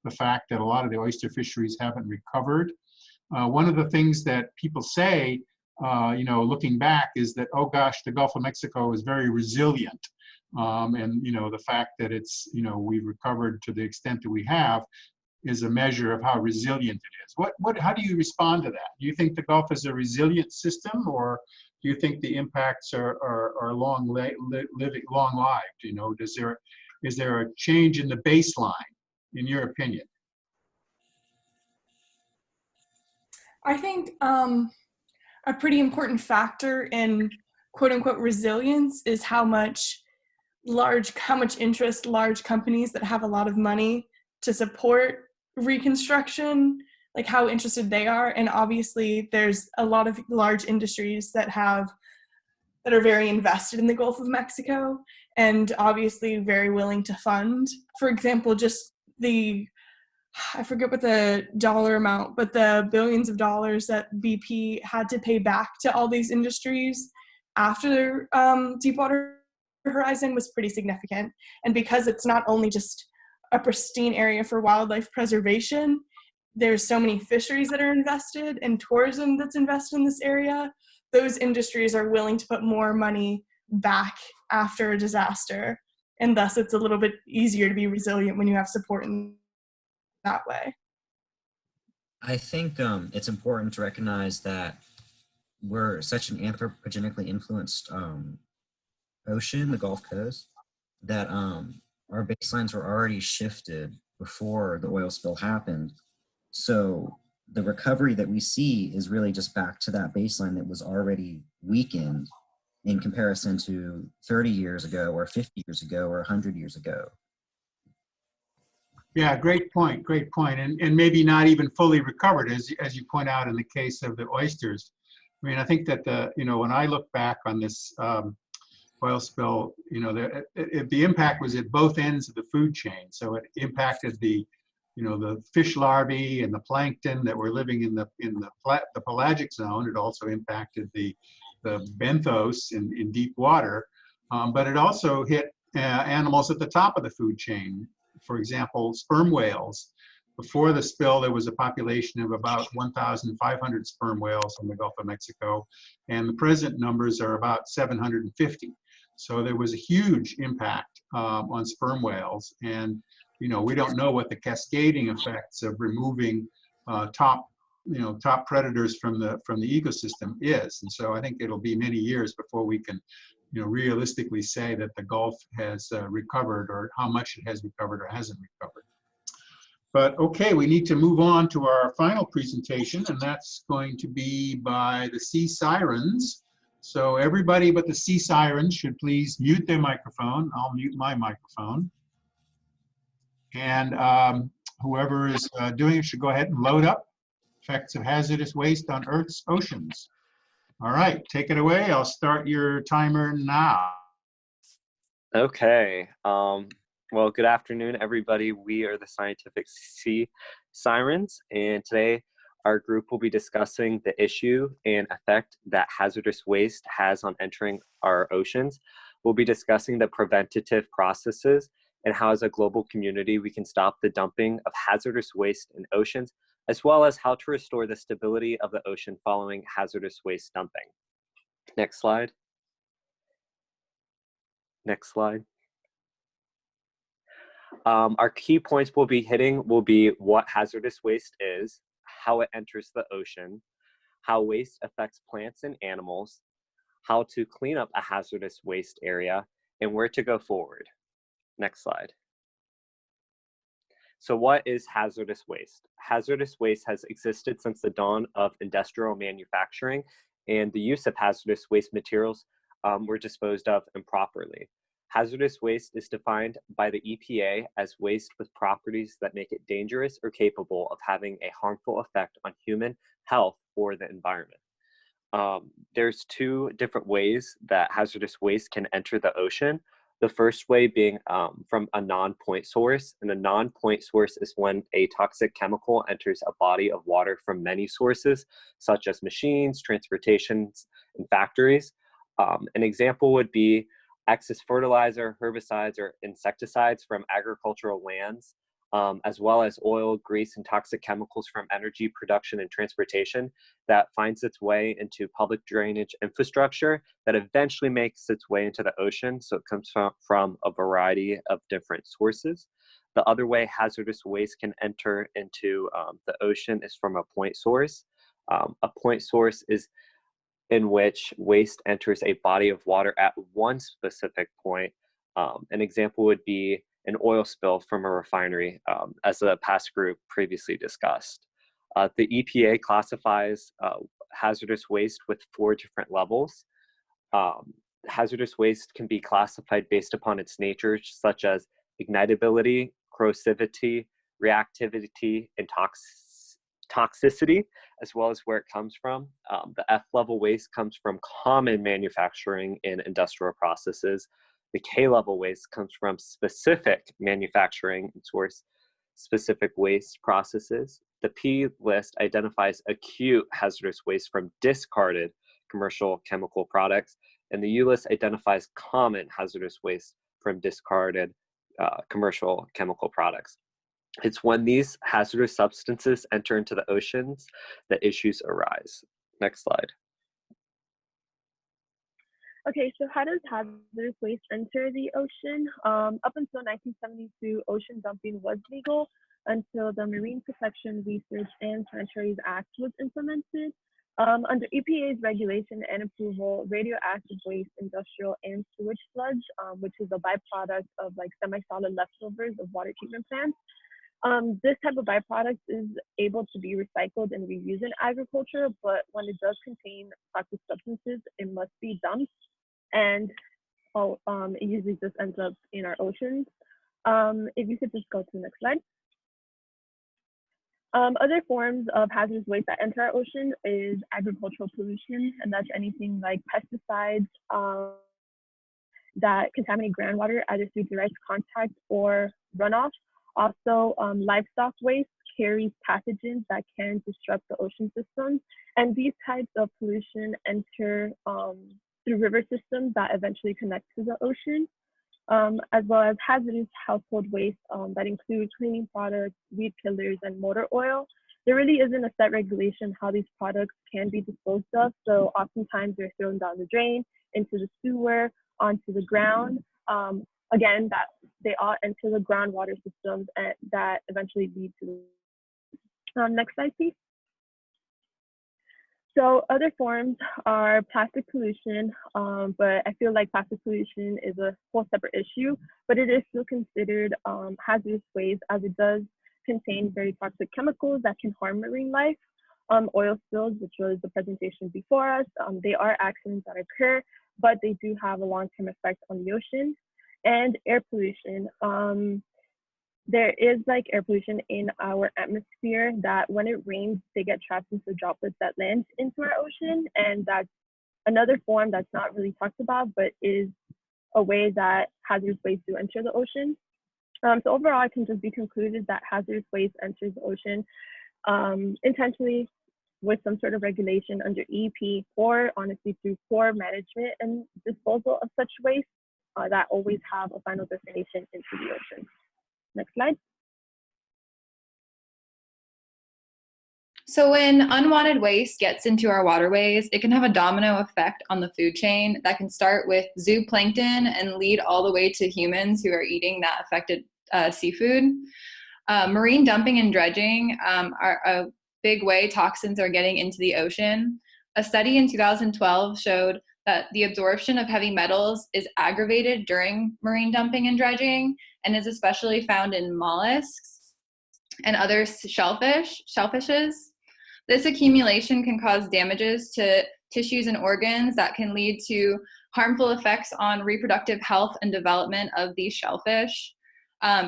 the fact that a lot of the oyster fisheries haven't recovered. One of the things that people say, looking back, is that, oh gosh, the Gulf of Mexico is very resilient. And the fact that it's, we've recovered to the extent that we have is a measure of how resilient it is. How do you respond to that? Do you think the Gulf is a resilient system, or do you think the impacts are long-lived? Is there a change in the baseline, in your opinion? I think a pretty important factor in quote unquote resilience is how much interest large companies that have a lot of money to support reconstruction like how interested they are. And obviously there's a lot of large industries that are very invested in the Gulf of Mexico and obviously very willing to fund. For example, just I forget what the dollar amount, but the billions of dollars that BP had to pay back to all these industries after Deepwater Horizon was pretty significant. And because it's not only just a pristine area for wildlife preservation, there's so many fisheries that are invested and tourism that's invested in this area. Those industries are willing to put more money back after a disaster. And thus it's a little bit easier to be resilient when you have support in that way. I think it's important to recognize that we're such an anthropogenically influenced ocean, the Gulf Coast, that our baselines were already shifted before the oil spill happened. So the recovery that we see is really just back to that baseline that was already weakened in comparison to 30 years ago or 50 years ago or 100 years ago. Yeah, great point, and maybe not even fully recovered, as you point out in the case of the oysters. I mean, I think that when I look back on this oil spill, the impact was at both ends of the food chain. So it impacted the fish larvae and the plankton that were living in the pelagic zone. It also impacted the benthos in deep water, but it also hit animals at the top of the food chain. For example, sperm whales. Before the spill, there was a population of about 1,500 sperm whales in the Gulf of Mexico, and the present numbers are about 750. So there was a huge impact on sperm whales, and we don't know what the cascading effects of removing top predators from the ecosystem is. And so I think it'll be many years before we can realistically say that the Gulf has recovered, or how much it has recovered or hasn't recovered. But okay, we need to move on to our final presentation, and that's going to be by the Sea Sirens. So everybody but the Sea Sirens should please mute their microphone. I'll mute my microphone. And whoever is doing it should go ahead and load up effects of hazardous waste on Earth's oceans. All right, take it away. I'll start your timer now. Okay. Well, good afternoon, everybody. We are the Scientific Sea Sirens, and today our group will be discussing the issue and effect that hazardous waste has on entering our oceans. We'll be discussing the preventative processes and how, as a global community, we can stop the dumping of hazardous waste in oceans, as well as how to restore the stability of the ocean following hazardous waste dumping. Next slide. Next slide. Our key points we'll be hitting will be what hazardous waste is, how it enters the ocean, how waste affects plants and animals, how to clean up a hazardous waste area, and where to go forward. Next slide. So what is hazardous waste? Hazardous waste has existed since the dawn of industrial manufacturing, and the use of hazardous waste materials were disposed of improperly. Hazardous waste is defined by the EPA as waste with properties that make it dangerous or capable of having a harmful effect on human health or the environment. There's two different ways that hazardous waste can enter the ocean. The first way being from a non-point source, and a non-point source is when a toxic chemical enters a body of water from many sources, such as machines, transportations, and factories. An example would be excess fertilizer, herbicides, or insecticides from agricultural lands, as well as oil, grease, and toxic chemicals from energy production and transportation that finds its way into public drainage infrastructure that eventually makes its way into the ocean. So it comes from a variety of different sources. The other way hazardous waste can enter into the ocean is from a point source. A point source is in which waste enters a body of water at one specific point. An example would be an oil spill from a refinery, as the past group previously discussed. The EPA classifies hazardous waste with 4 different levels. Hazardous waste can be classified based upon its nature, such as ignitability, corrosivity, reactivity, and toxicity, as well as where it comes from. The F-level waste comes from common manufacturing and industrial processes. The K-level waste comes from specific manufacturing and source specific waste processes. The P list identifies acute hazardous waste from discarded commercial chemical products, and the U list identifies common hazardous waste from discarded commercial chemical products. It's when these hazardous substances enter into the oceans that issues arise. Next slide. Okay, so how does hazardous waste enter the ocean? Up until 1972, ocean dumping was legal until the Marine Protection Research and Sanctuaries Act was implemented. Under EPA's regulation and approval, radioactive waste, industrial and sewage sludge, which is a byproduct of like semi-solid leftovers of water treatment plants. This type of byproduct is able to be recycled and reused in agriculture, but when it does contain toxic substances, it must be dumped, and it usually just ends up in our oceans. If you could just go to the next slide. Other forms of hazardous waste that enter our ocean is agricultural pollution, and that's anything like pesticides that contaminate groundwater either through direct contact or runoff. Also, livestock waste carries pathogens that can disrupt the ocean systems, and these types of pollution enter through river systems that eventually connect to the ocean, as well as hazardous household waste that include cleaning products, weed killers, and motor oil. There really isn't a set regulation how these products can be disposed of, so oftentimes they're thrown down the drain, into the sewer, onto the ground. Again, that they all enter the groundwater systems and that eventually lead to the next slide, please. So other forms are plastic pollution, but I feel like plastic pollution is a whole separate issue, but it is still considered hazardous waste as it does contain very toxic chemicals that can harm marine life. Oil spills, which was the presentation before us, they are accidents that occur, but they do have a long-term effect on the ocean. And air pollution. There is like air pollution in our atmosphere that when it rains, they get trapped into droplets that land into our ocean. And that's another form that's not really talked about, but is a way that hazardous waste do enter the ocean. So overall, it can just be concluded that hazardous waste enters the ocean intentionally with some sort of regulation under EP, or honestly through poor management and disposal of such waste that always have a final destination into the ocean. Next slide. So when unwanted waste gets into our waterways, it can have a domino effect on the food chain that can start with zooplankton and lead all the way to humans who are eating that affected seafood. Marine dumping and dredging are a big way toxins are getting into the ocean. A study in 2012 showed that the absorption of heavy metals is aggravated during marine dumping and dredging, and is especially found in mollusks and other shellfishes. This accumulation can cause damages to tissues and organs that can lead to harmful effects on reproductive health and development of these shellfish.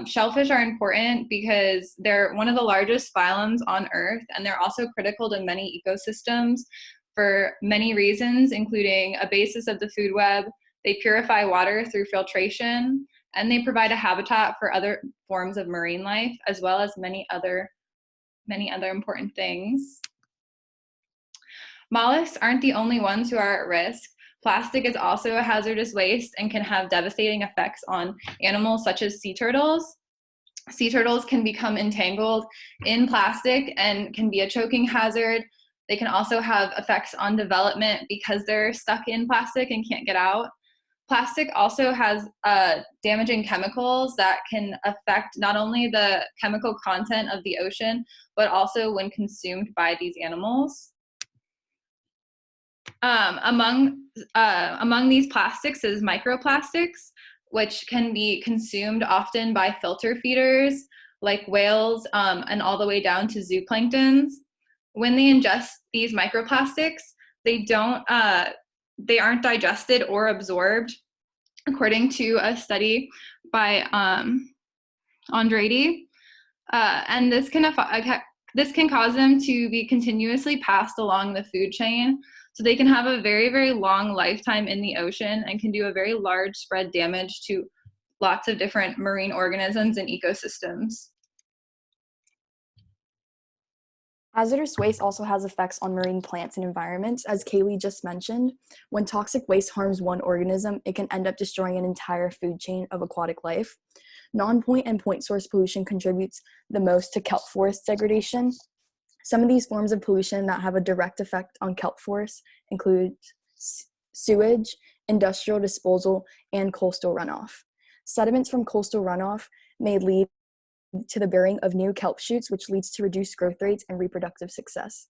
Shellfish are important because they're one of the largest phylums on Earth, and they're also critical to many ecosystems for many reasons, including a basis of the food web. They purify water through filtration, and they provide a habitat for other forms of marine life, as well as many other important things. Mollusks aren't the only ones who are at risk. Plastic is also a hazardous waste and can have devastating effects on animals such as sea turtles. Sea turtles can become entangled in plastic and can be a choking hazard. They can also have effects on development because they're stuck in plastic and can't get out. Plastic also has damaging chemicals that can affect not only the chemical content of the ocean, but also when consumed by these animals. Among these plastics is microplastics, which can be consumed often by filter feeders like whales and all the way down to zooplanktons. When they ingest these microplastics, they aren't digested or absorbed, according to a study by Andrade. And this can This can cause them to be continuously passed along the food chain, so they can have a very, very long lifetime in the ocean and can do a very large spread damage to lots of different marine organisms and ecosystems. Hazardous waste also has effects on marine plants and environments. As Kaylee just mentioned, when toxic waste harms one organism, it can end up destroying an entire food chain of aquatic life. Non-point and point source pollution contributes the most to kelp forest degradation. Some of these forms of pollution that have a direct effect on kelp forests include sewage, industrial disposal, and coastal runoff. Sediments from coastal runoff may lead to the bearing of new kelp shoots, which leads to reduced growth rates and reproductive success.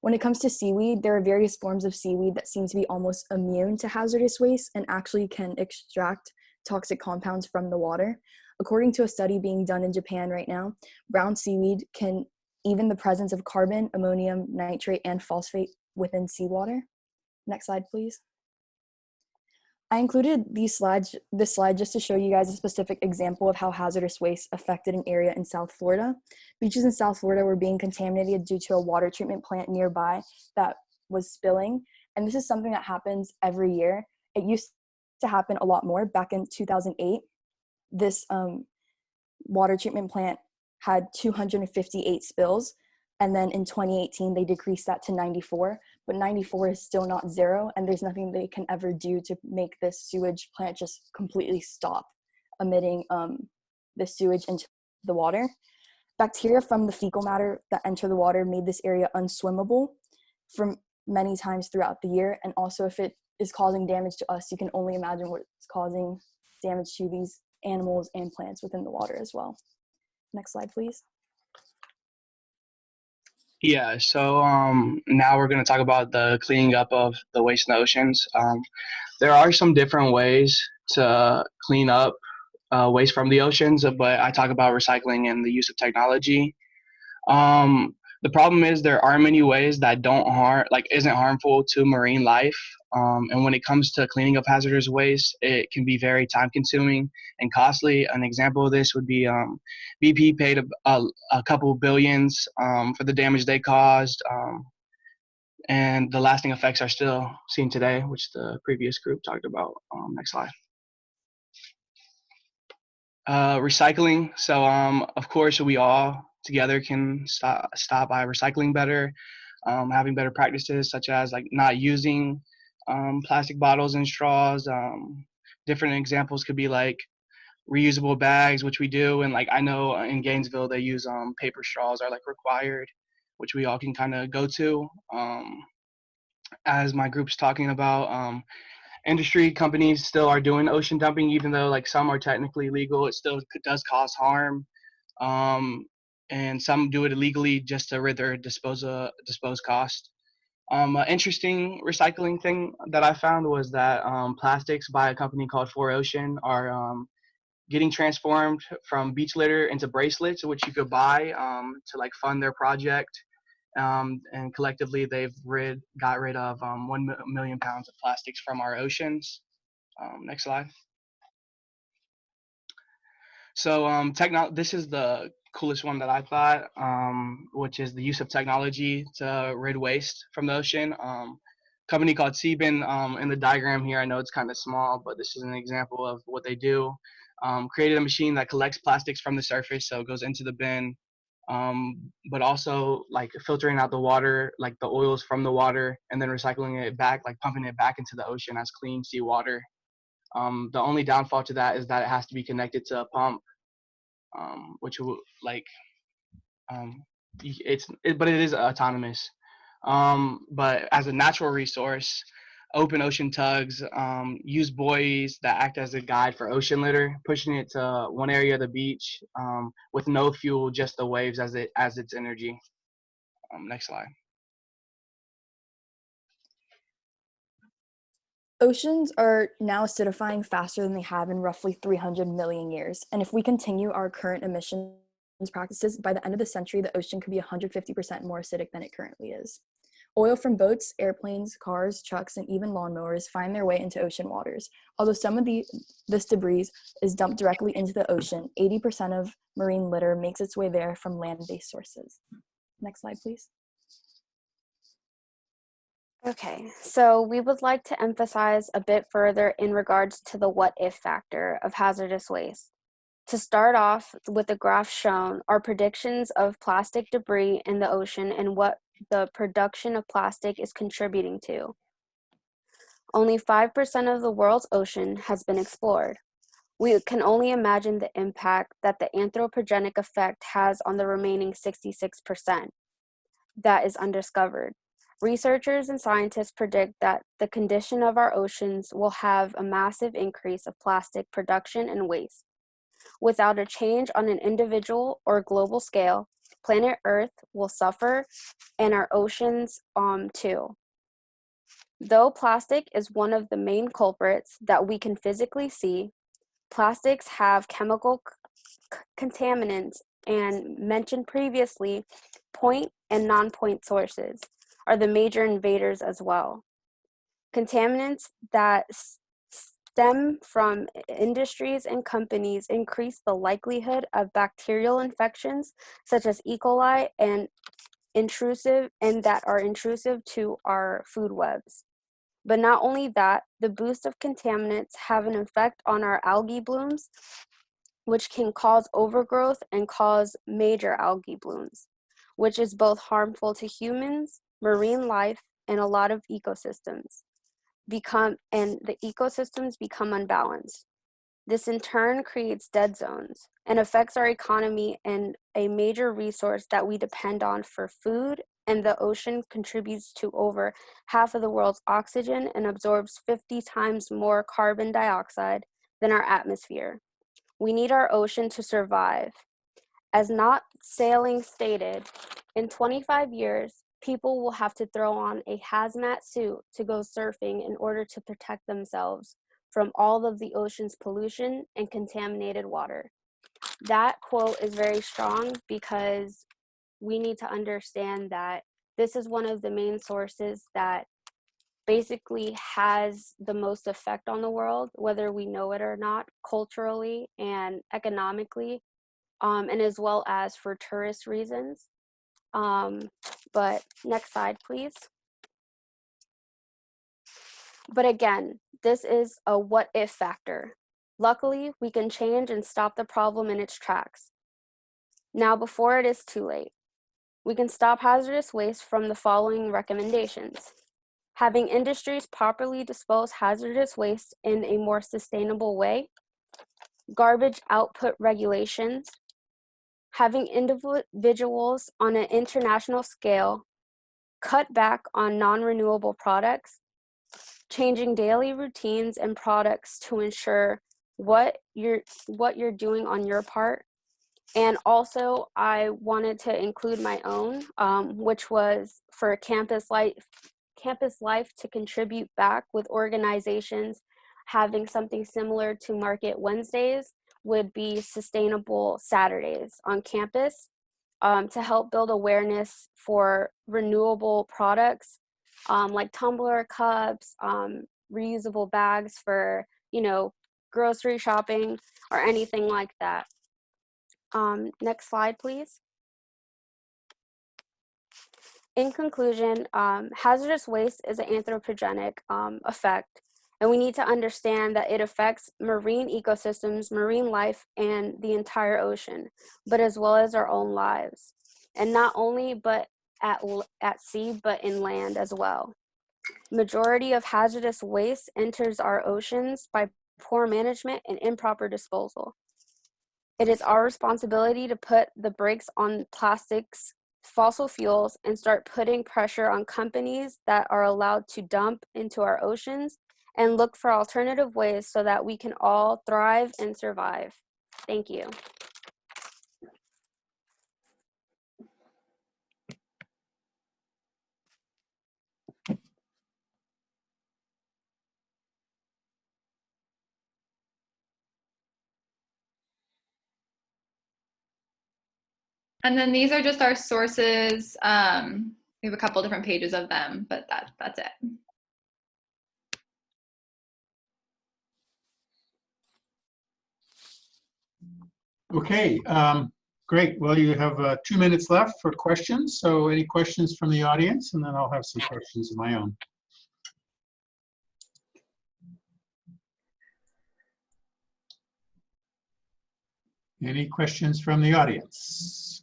When it comes to seaweed, there are various forms of seaweed that seem to be almost immune to hazardous waste and actually can extract toxic compounds from the water. According to a study being done in Japan right now, brown seaweed can even the presence of carbon, ammonium nitrate, and phosphate within seawater. Next slide, please. I included this slide just to show you guys a specific example of how hazardous waste affected an area in South Florida. Beaches in South Florida were being contaminated due to a water treatment plant nearby that was spilling. And this is something that happens every year. It used to happen a lot more. Back in 2008, this water treatment plant had 258 spills. And then in 2018, they decreased that to 94, but 94 is still not zero, and there's nothing they can ever do to make this sewage plant just completely stop emitting the sewage into the water. Bacteria from the fecal matter that enter the water made this area unswimmable from many times throughout the year, and also if it is causing damage to us, you can only imagine what it's causing damage to these animals and plants within the water as well. Next slide, please. Yeah, so now we're going to talk about the cleaning up of the waste in the oceans. There are some different ways to clean up waste from the oceans, but I talk about recycling and the use of technology. The problem is there are many ways that isn't harmful to marine life. And when it comes to cleaning up hazardous waste, it can be very time consuming and costly. An example of this would be BP paid a couple billions for the damage they caused. And the lasting effects are still seen today, which the previous group talked about. Next slide. Recycling. So of course we all together can stop by recycling better, having better practices such as like not using plastic bottles and straws. Different examples could be like reusable bags, which we do, and like I know in Gainesville they use paper straws are like required, which we all can kind of go to. As my group's talking about, industry companies still are doing ocean dumping, even though like some are technically legal. It still does cause harm, and some do it illegally just to rid their dispose cost. An interesting recycling thing that I found was that plastics by a company called 4Ocean are getting transformed from beach litter into bracelets, which you could buy to like fund their project. And collectively they've got rid of 1 million pounds of plastics from our oceans. Next slide. So this is the coolest one that I thought, which is the use of technology to rid waste from the ocean. Company called Seabin, in the diagram here, I know it's kind of small, but this is an example of what they do. Created a machine that collects plastics from the surface, so it goes into the bin, but also like filtering out the water, like the oils from the water, and then recycling it back, like pumping it back into the ocean as clean seawater. The only downfall to that is that it has to be connected to a pump, which will like, but it is autonomous. But as a natural resource, open ocean tugs use buoys that act as a guide for ocean litter, pushing it to one area of the beach with no fuel, just the waves as its energy. Next slide. Oceans are now acidifying faster than they have in roughly 300 million years. And if we continue our current emissions practices, by the end of the century, the ocean could be 150% more acidic than it currently is. Oil from boats, airplanes, cars, trucks, and even lawnmowers find their way into ocean waters. Although some of this debris is dumped directly into the ocean, 80% of marine litter makes its way there from land-based sources. Next slide, please. Okay, so we would like to emphasize a bit further in regards to the what if factor of hazardous waste. To start off with the graph shown are predictions of plastic debris in the ocean and what the production of plastic is contributing to. Only 5% of the world's ocean has been explored. We can only imagine the impact that the anthropogenic effect has on the remaining 66% that is undiscovered. Researchers and scientists predict that the condition of our oceans will have a massive increase of plastic production and waste. Without a change on an individual or global scale, planet Earth will suffer and our oceans too. Though plastic is one of the main culprits that we can physically see, plastics have chemical contaminants and mentioned previously, point and non-point sources are the major invaders as well. Contaminants that stem from industries and companies increase the likelihood of bacterial infections such as E. coli and that are intrusive to our food webs. But not only that, the boost of contaminants have an effect on our algae blooms, which can cause overgrowth and cause major algae blooms, which is both harmful to humans, marine life, and a lot of ecosystems. The ecosystems become unbalanced. This in turn creates dead zones and affects our economy and a major resource that we depend on for food, and the ocean contributes to over half of the world's oxygen and absorbs 50 times more carbon dioxide than our atmosphere. We need our ocean to survive. As Not Sailing stated, in 25 years, people will have to throw on a hazmat suit to go surfing in order to protect themselves from all of the ocean's pollution and contaminated water. That quote is very strong because we need to understand that this is one of the main sources that basically has the most effect on the world, whether we know it or not, culturally and economically, and as well as for tourist reasons. But next slide, please. But again, this is a what if factor. Luckily, we can change and stop the problem in its tracks. Now, before it is too late, we can stop hazardous waste from the following recommendations. Having industries properly dispose hazardous waste in a more sustainable way, garbage output regulations, having individuals on an international scale cut back on non-renewable products, changing daily routines and products to ensure what you're doing on your part. And also, I wanted to include my own, which was for campus life to contribute back with organizations having something similar to Market Wednesdays would be Sustainable Saturdays on campus, to help build awareness for renewable products like tumbler cups, reusable bags for, grocery shopping or anything like that. Next slide, please. In conclusion, hazardous waste is an anthropogenic effect, and we need to understand that it affects marine ecosystems, marine life, and the entire ocean, but as well as our own lives. And not only but at sea, but inland as well. Majority of hazardous waste enters our oceans by poor management and improper disposal. It is our responsibility to put the brakes on plastics, fossil fuels, and start putting pressure on companies that are allowed to dump into our oceans and look for alternative ways so that we can all thrive and survive. Thank you. And then these are just our sources. We have a couple different pages of them, but that's it. Okay, Great. Well, you have 2 minutes left for questions. So any questions from the audience? And then I'll have some questions of my own. Any questions from the audience?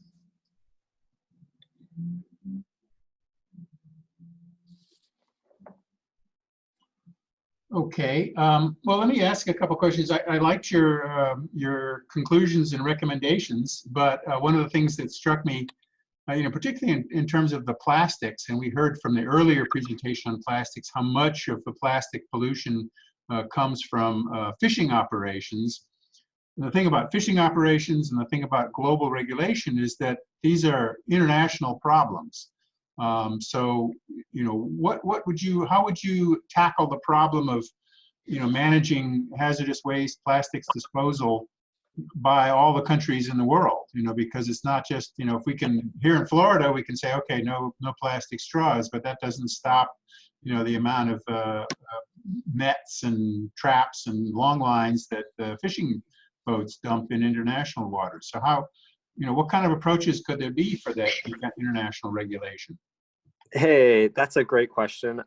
Okay, well, let me ask a couple questions. I liked your conclusions and recommendations, but one of the things that struck me, particularly in terms of the plastics, and we heard from the earlier presentation on plastics, how much of the plastic pollution comes from fishing operations. And the thing about fishing operations and the thing about global regulation is that these are international problems. So, how would you tackle the problem of, managing hazardous waste, plastics disposal by all the countries in the world? Because it's not just, if we can, here in Florida, we can say, okay, no plastic straws, but that doesn't stop, the amount of nets and traps and long lines that fishing boats dump in international waters. So how, what kind of approaches could there be for that international regulation? Hey, that's a great question,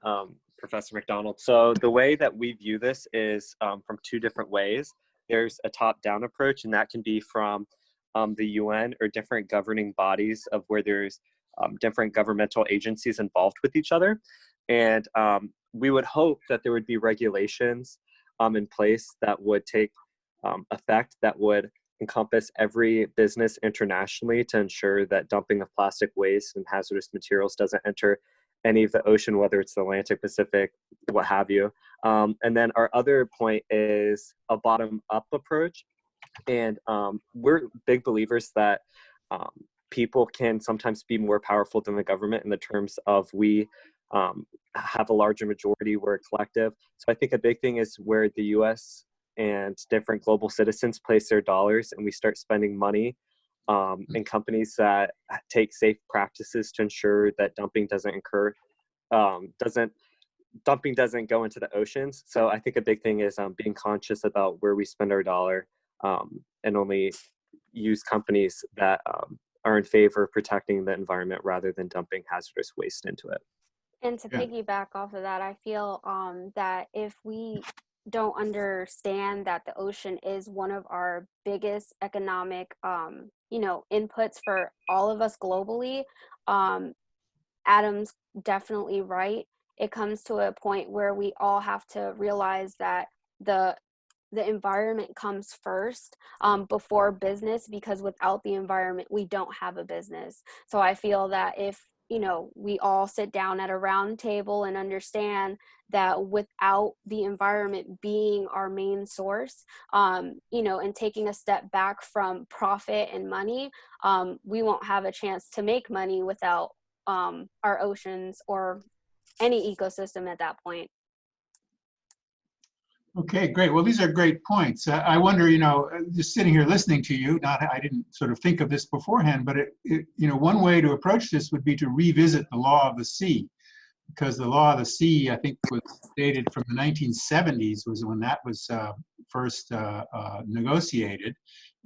Professor McDonald. So the way that we view this is from two different ways. There's a top-down approach, and that can be from the UN or different governing bodies of where there's different governmental agencies involved with each other. And we would hope that there would be regulations in place that would take effect, that would encompass every business internationally to ensure that dumping of plastic waste and hazardous materials doesn't enter any of the ocean, whether it's the Atlantic, Pacific, what have you. And then our other point is a bottom-up approach. And we're big believers that people can sometimes be more powerful than the government in the terms of we have a larger majority, we're a collective. So I think a big thing is where the US and different global citizens place their dollars, and we start spending money in companies that take safe practices to ensure that dumping doesn't occur, dumping doesn't go into the oceans. So I think a big thing is being conscious about where we spend our dollar and only use companies that are in favor of protecting the environment rather than dumping hazardous waste into it. And to piggyback off of that, I feel that if we don't understand that the ocean is one of our biggest economic, inputs for all of us globally, Adam's definitely right. It comes to a point where we all have to realize that the environment comes first before business, because without the environment, we don't have a business. So I feel that if we all sit down at a round table and understand that without the environment being our main source, and taking a step back from profit and money, we won't have a chance to make money without our oceans or any ecosystem at that point. Okay, great. Well, these are great points. I wonder, just sitting here listening to you, I didn't sort of think of this beforehand, but one way to approach this would be to revisit the law of the sea, because the law of the sea, I think, was dated from the 1970s, was when that was first negotiated,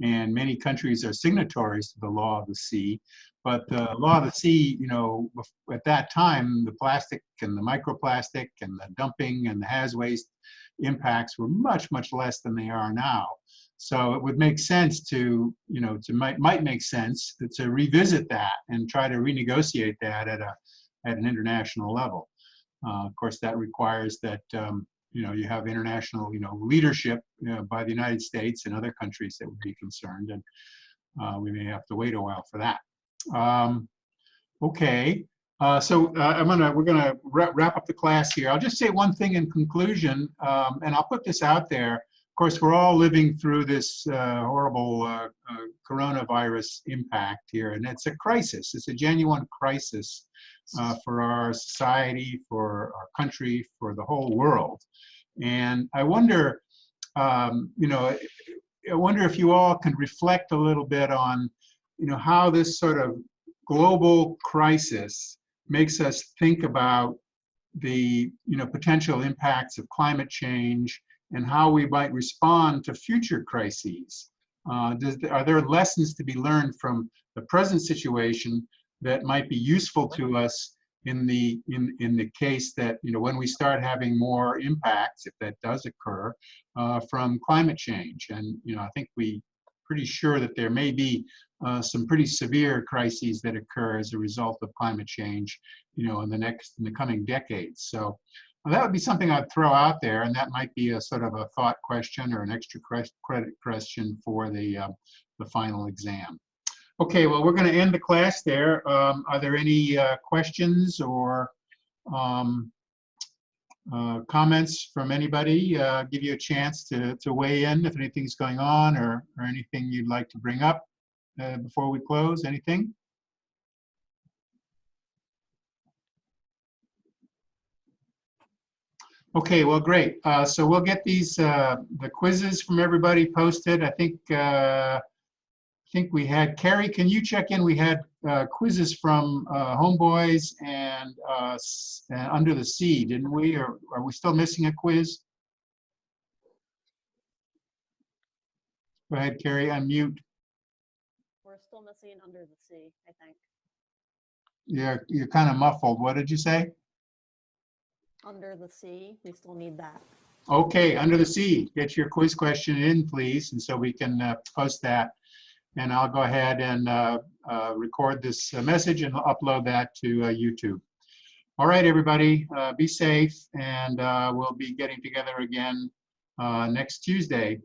and many countries are signatories to the law of the sea. But the law of the sea, at that time, the plastic and the microplastic and the dumping and the haz waste impacts were much, much less than they are now. So it would make sense to, might make sense to revisit that and try to renegotiate that at an international level. Of course, that requires that, you have international, leadership by the United States and other countries that would be concerned, and we may have to wait a while for that. Okay. So we're gonna wrap up the class here. I'll just say one thing in conclusion, and I'll put this out there. Of course, we're all living through this horrible coronavirus impact here, and it's a crisis. It's a genuine crisis for our society, for our country, for the whole world. And I wonder, I wonder if you all can reflect a little bit on, how this sort of global crisis makes us think about the potential impacts of climate change and how we might respond to future crises. Are there lessons to be learned from the present situation that might be useful to us in the case that, you know, when we start having more impacts, if that does occur, from climate change? And, you know, I think we pretty sure that there may be some pretty severe crises that occur as a result of climate change, you know, in the coming decades. So that would be something I'd throw out there, and that might be a sort of a thought question or an extra credit question for the final exam. Okay, well, we're going to end the class there. Are there any questions or comments from anybody? Give you a chance to weigh in if anything's going on or anything you'd like to bring up before we close. Anything? Okay, well, great. So we'll get these the quizzes from everybody posted. I think we had Carrie. Can you check in? We had quizzes from Homeboys and Under the Sea, didn't we? Or are we still missing a quiz? Go ahead, Carrie. Unmute. We're still missing Under the Sea, I think. You're kind of muffled. What did you say? Under the Sea, we still need that. Okay, Under the Sea. Get your quiz question in, please, and so we can post that. And I'll go ahead and record this message and upload that to YouTube. All right, everybody, be safe, and we'll be getting together again next Tuesday.